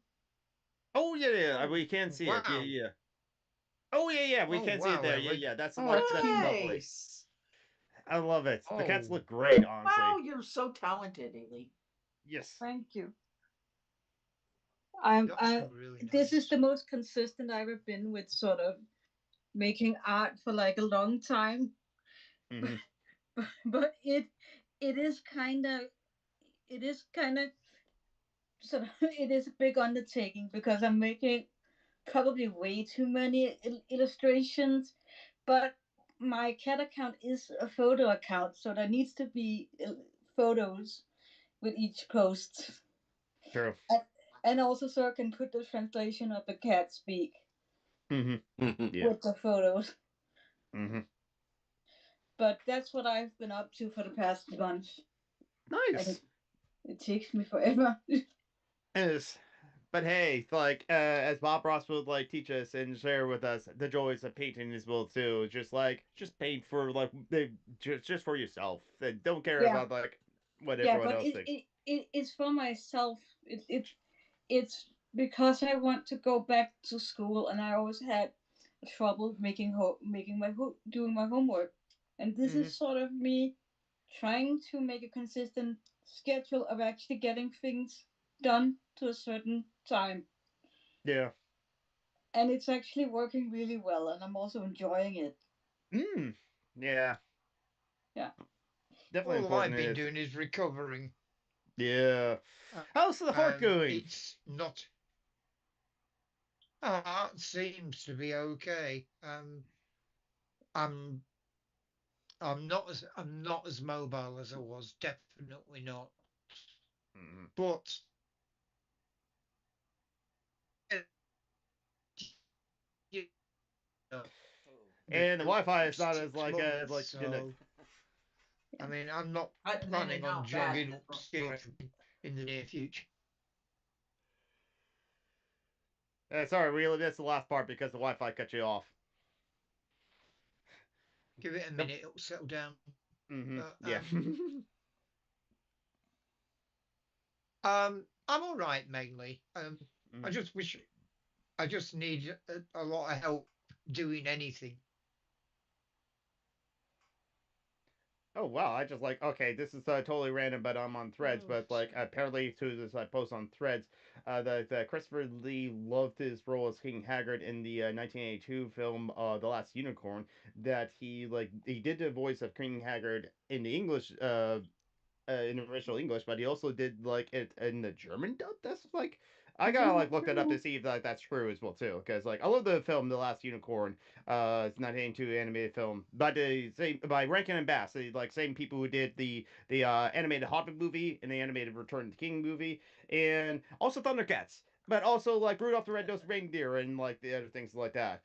Oh yeah, yeah, oh, we can see it. Yeah, wow. yeah. Oh yeah, yeah, we Oh, can see it wow, there. Yeah, Ellen. yeah. That's Oh, like that's that's neat. lovely. Nice. I love it. The cats Oh, look great, Wow, honestly. you're so talented, Ailey. Yes. Thank you. I'm. that's I. really This is nice. the most consistent I've ever been with sort of making art for like a long time. Mm-hmm. But it is kind of it is kind of sort of it is a big undertaking because I'm making probably way too many illustrations. But my cat account is a photo account, so there needs to be photos with each post. True. And, and also so I can put the translation of the cat speak Mm-hmm. Yeah. with the photos. Mm-hmm. But that's what I've been up to for the past month. And Nice. it takes me forever. Yes. But hey, like as Bob Ross would like teach us and share with us the joys of painting as well too. Just paint for like just for yourself. Don't care Yeah, about like what yeah, everyone but else thinks. it's for myself. It's because I want to go back to school, and I always had trouble making doing my homework, and this Mm-hmm. is sort of me trying to make a consistent schedule of actually getting things done to a certain time, Yeah. and it's actually working really well, and I'm also enjoying it. Mm. Yeah. Yeah. Definitely All important I've it been is. doing is recovering. Yeah. Uh, How's the fort going? it's not. It seems to be okay. I'm I'm not as mobile as I was. Definitely not. Mm-hmm. But eh, you know, the And the Wi-Fi is not as 6 months. like Jeanette. So I mean, I'm not Cutting in planning and on out bad jogging in the front upstairs part. in the near future. Sorry, we missed the last part because the Wi-Fi cut you off. Give it a minute, it'll settle down. But, Yeah. I'm all right mainly. I just wish I just need a lot of help doing anything. Oh wow! I just like okay. This is totally random, but I'm on Threads. Oh, But like sorry. apparently to this I post on Threads, that Christopher Lee loved his role as King Haggard in the 1982 film The Last Unicorn. That he did the voice of King Haggard in the English in original English, but he also did like it in the German dub. That's like I gotta like look that up to see if that's true as well too, because like I love the film The Last Unicorn. It's 1982 animated film by the same by Rankin and Bass, the like same people who did the animated Hobbit movie and the animated Return of the King movie, and also Thundercats, but also like Rudolph the Red-Nosed Reindeer and like the other things like that.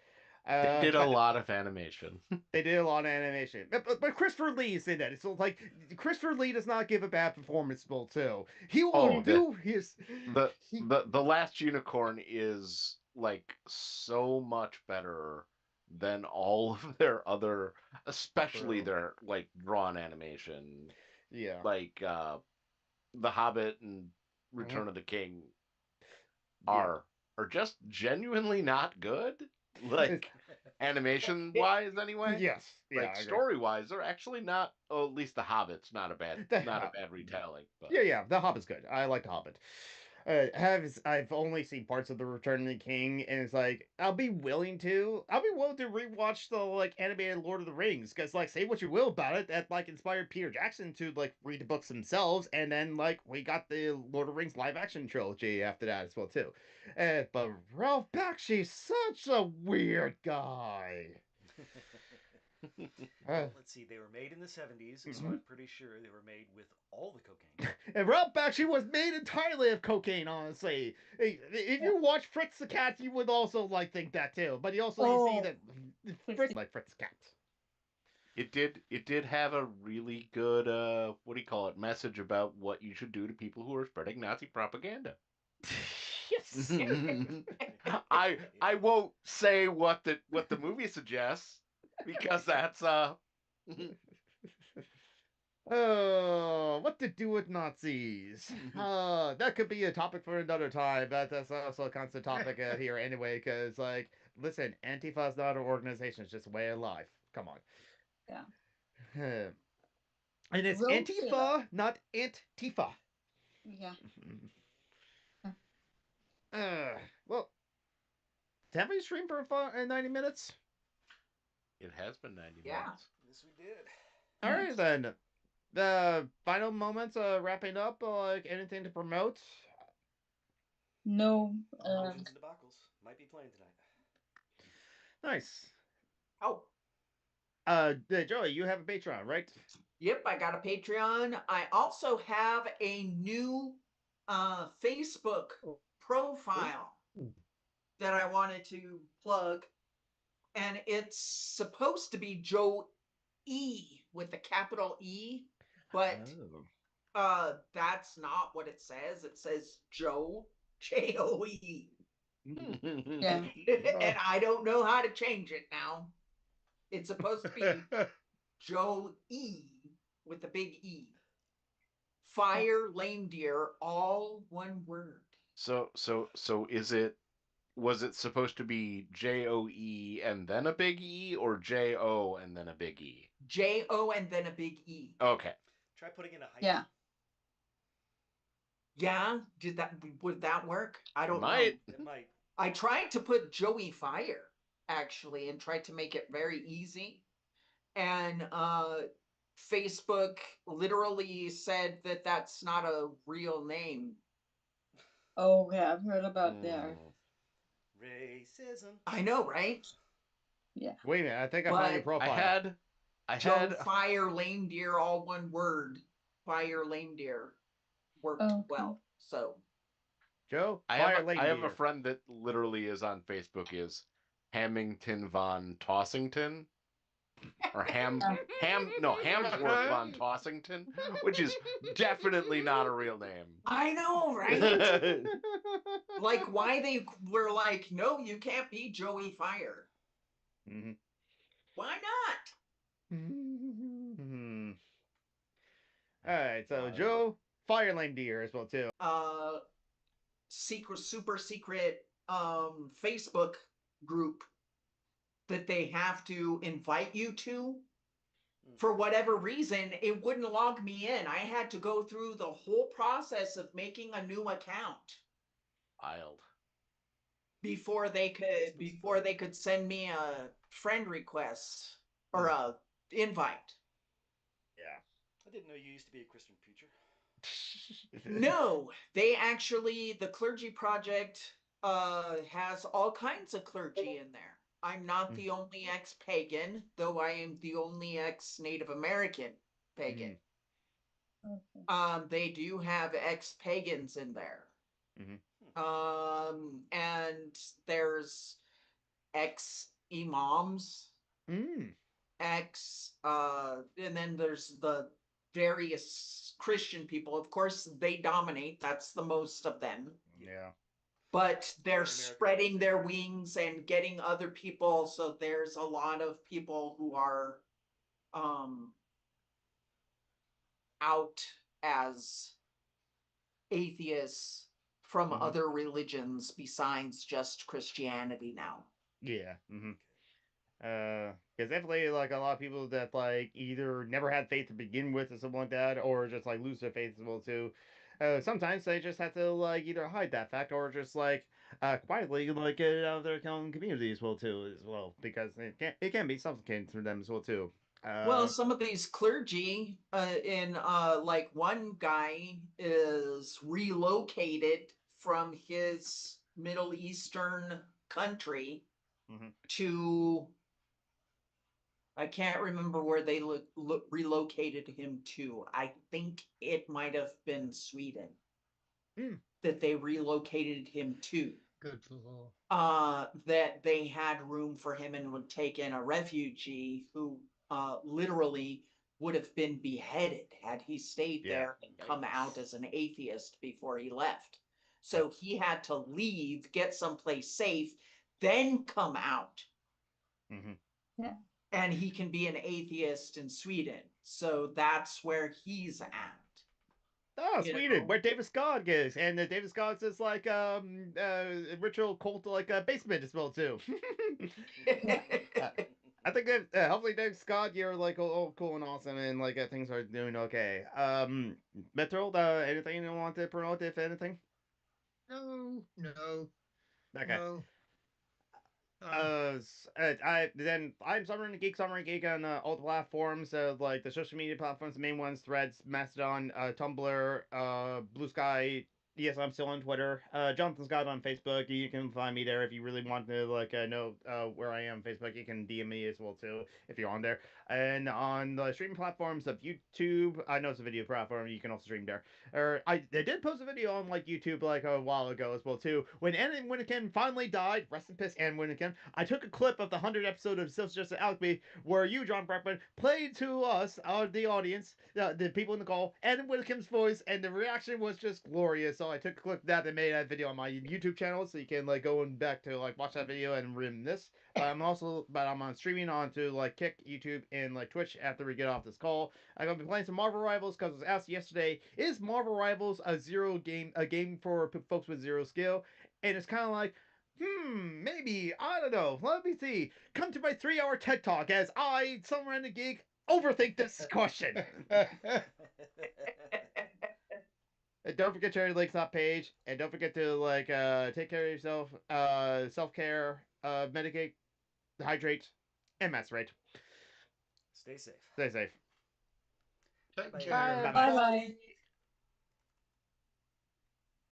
They did a But lot of animation. they did a lot of animation, but Christopher Lee is in it. So like Christopher Lee does not give a bad performance, Bill. Too, he will Oh, do his. the He the Last Unicorn is like so much better than all of their other, especially true. their like drawn animation, Yeah. like The Hobbit and Hmm. Return of the King Yeah. are are just genuinely not good. It's, Like animation It, wise anyway. yes. Yeah, Like I agree. story wise, they're actually not, oh, at least The Hobbit's The, not a bad retelling, but yeah, yeah. The Hobbit's good. I like the Hobbit. I've only seen parts of the Return of the King, and it's like I'll be willing to rewatch the like animated Lord of the Rings, because like say what you will about it, that like inspired Peter Jackson to like read the books themselves, and then like we got the Lord of the Rings live action trilogy after that as well too. But Ralph Bakshi's such a weird guy. Uh, Well, let's see. They were made in the 70s, so mhm. I'm pretty sure they were made with all the cocaine. And Ralph Bakshi was made entirely of cocaine, honestly. If Yeah. you watch Fritz the Cat, you would also like think that too. But you see Oh, that Fritz. Fritz like Fritz the Cat. it did have a really good what do you call it, message about what you should do to people who are spreading Nazi propaganda. Yes. I won't say what the movie suggests because that's Oh, what to do with Nazis? That could be a topic for another time. But that's also a constant topic here anyway. Because like, listen, Antifa is not an organization; it's just a way of life. Come on. Yeah. And it's Road killer. Antifa, not Antifa. Yeah. Well, have we streamed for 90 minutes? it has been 90 yeah. minutes. Yes, we did. All right, Nice. then. The final moments, wrapping up, like anything to promote? No. Dungeons and Debacles might be playing tonight. Nice. Oh, Joey, you have a Patreon, right? yep. I got a Patreon. I also have a new Facebook profile that I wanted to plug, and it's supposed to be Joe E with a capital E, but that's not what it says. It says Joe Joe. Yeah. And I don't know how to change it now. It's supposed to be Joe E with a big E. Fire lame deer, all one word. So was it supposed to be JOE and then a big E, or JO and then a big E? J-O and then a big E. Okay. Try putting in a hyphen. Yeah. Yeah, would that work? I don't Might. know. It might. I tried to put Joey Fire actually and tried to make it very easy. And Facebook literally said that that's not a real name. Oh, yeah. I've heard about that. Mm. Racism. I know, right? Yeah. Wait a minute, I think I found your But I profile. had I Joe had Fire Lame Deer, all one word. Fire Lame Deer worked Okay. well. So Joe, Fire I Lame have a Deer. friend that literally is on Facebook is Hamilton von Tossington. or Hamsworth von Tossington, which is definitely not a real name. I know, right? Like why they were like, no, you can't be Joey Fire. Mhm. Why not? Mhm. All right, so Joe Firelame Deer as well too. Super secret Facebook group that they have to invite you to. For whatever reason, it wouldn't log me in. I had to go through the whole process of making a new account Wild. before they could send me a friend request or a invite. Yeah. I didn't know you used to be a Christian preacher. No, they actually, the clergy project has all kinds of clergy in there. I'm not the only ex-pagan, though I am the only ex-Native American pagan. They do have ex-pagans in there. And there's ex-imams, and then there's the various Christian people. Of course, they dominate. That's the most of them. Yeah. But they're spreading their wings and getting other people. So there's a lot of people who are out as atheists from other religions besides just Christianity now. Yeah. Because definitely like a lot of people that like either never had faith to begin with or something like that, or just like lose their faith as well too. Sometimes they just have to like either hide that fact or just like quietly like get it out of their own community as well because it can be suffocating for them as well too. Well, some of these clergy in like one guy is relocated from his Middle Eastern country to, I can't remember where they relocated him to. I think it might have been Sweden that they relocated him to. Good lord. That they had room for him and would take in a refugee who literally would have been beheaded had he stayed there and come out as an atheist before he left. So he had to leave, get someplace safe, then come out. Yeah. And he can be an atheist in Sweden. So that's where he's at. Oh, Sweden, where David Skog is, and David Skog's is like ritual cult like basement as well too. I think that hopefully David Scott, you're like all cool and awesome, and like things are doing okay. Metro, anything you want to promote, if anything? No, no, Okay. no. I'm Summer and Geek on all the platforms, like the social media platforms, the main ones: Threads, Mastodon, Tumblr, Blue Sky. Yes, I'm still on Twitter. Jonathan Scott on Facebook. You can find me there if you really want to like know where I am on Facebook. You can DM me as well too if you're on there. And on the streaming platforms of YouTube, I know it's a video platform. You can also stream there. Or I did post a video on like YouTube like a while ago as well too. When Ann Winnikin finally died, rest in peace, Ann Winnikin. I took a clip of the 100th episode of Self Justice Alchemy where you, John Breckman, played to us, the audience, the people in the call, Ann Winnikin's voice, and the reaction was just glorious. So I took a clip of that and made that video on my YouTube channel, so you can like go and back to like watch that video and reminisce. I'm on streaming onto like Kick, YouTube, and like Twitch after we get off this call. I'm gonna be playing some Marvel Rivals because I was asked yesterday, is Marvel Rivals a game for folks with zero skill? And it's kind of like, maybe, I don't know. Let me see. Come to my 3-hour TED Talk as I, Summer and the Geek, overthink this question. And don't forget Cherry Lake's not page, and don't forget to like take care of yourself, self-care, medicate, hydrate, and macerate. Stay safe. Stay safe. Take Bye. care. Bye bye.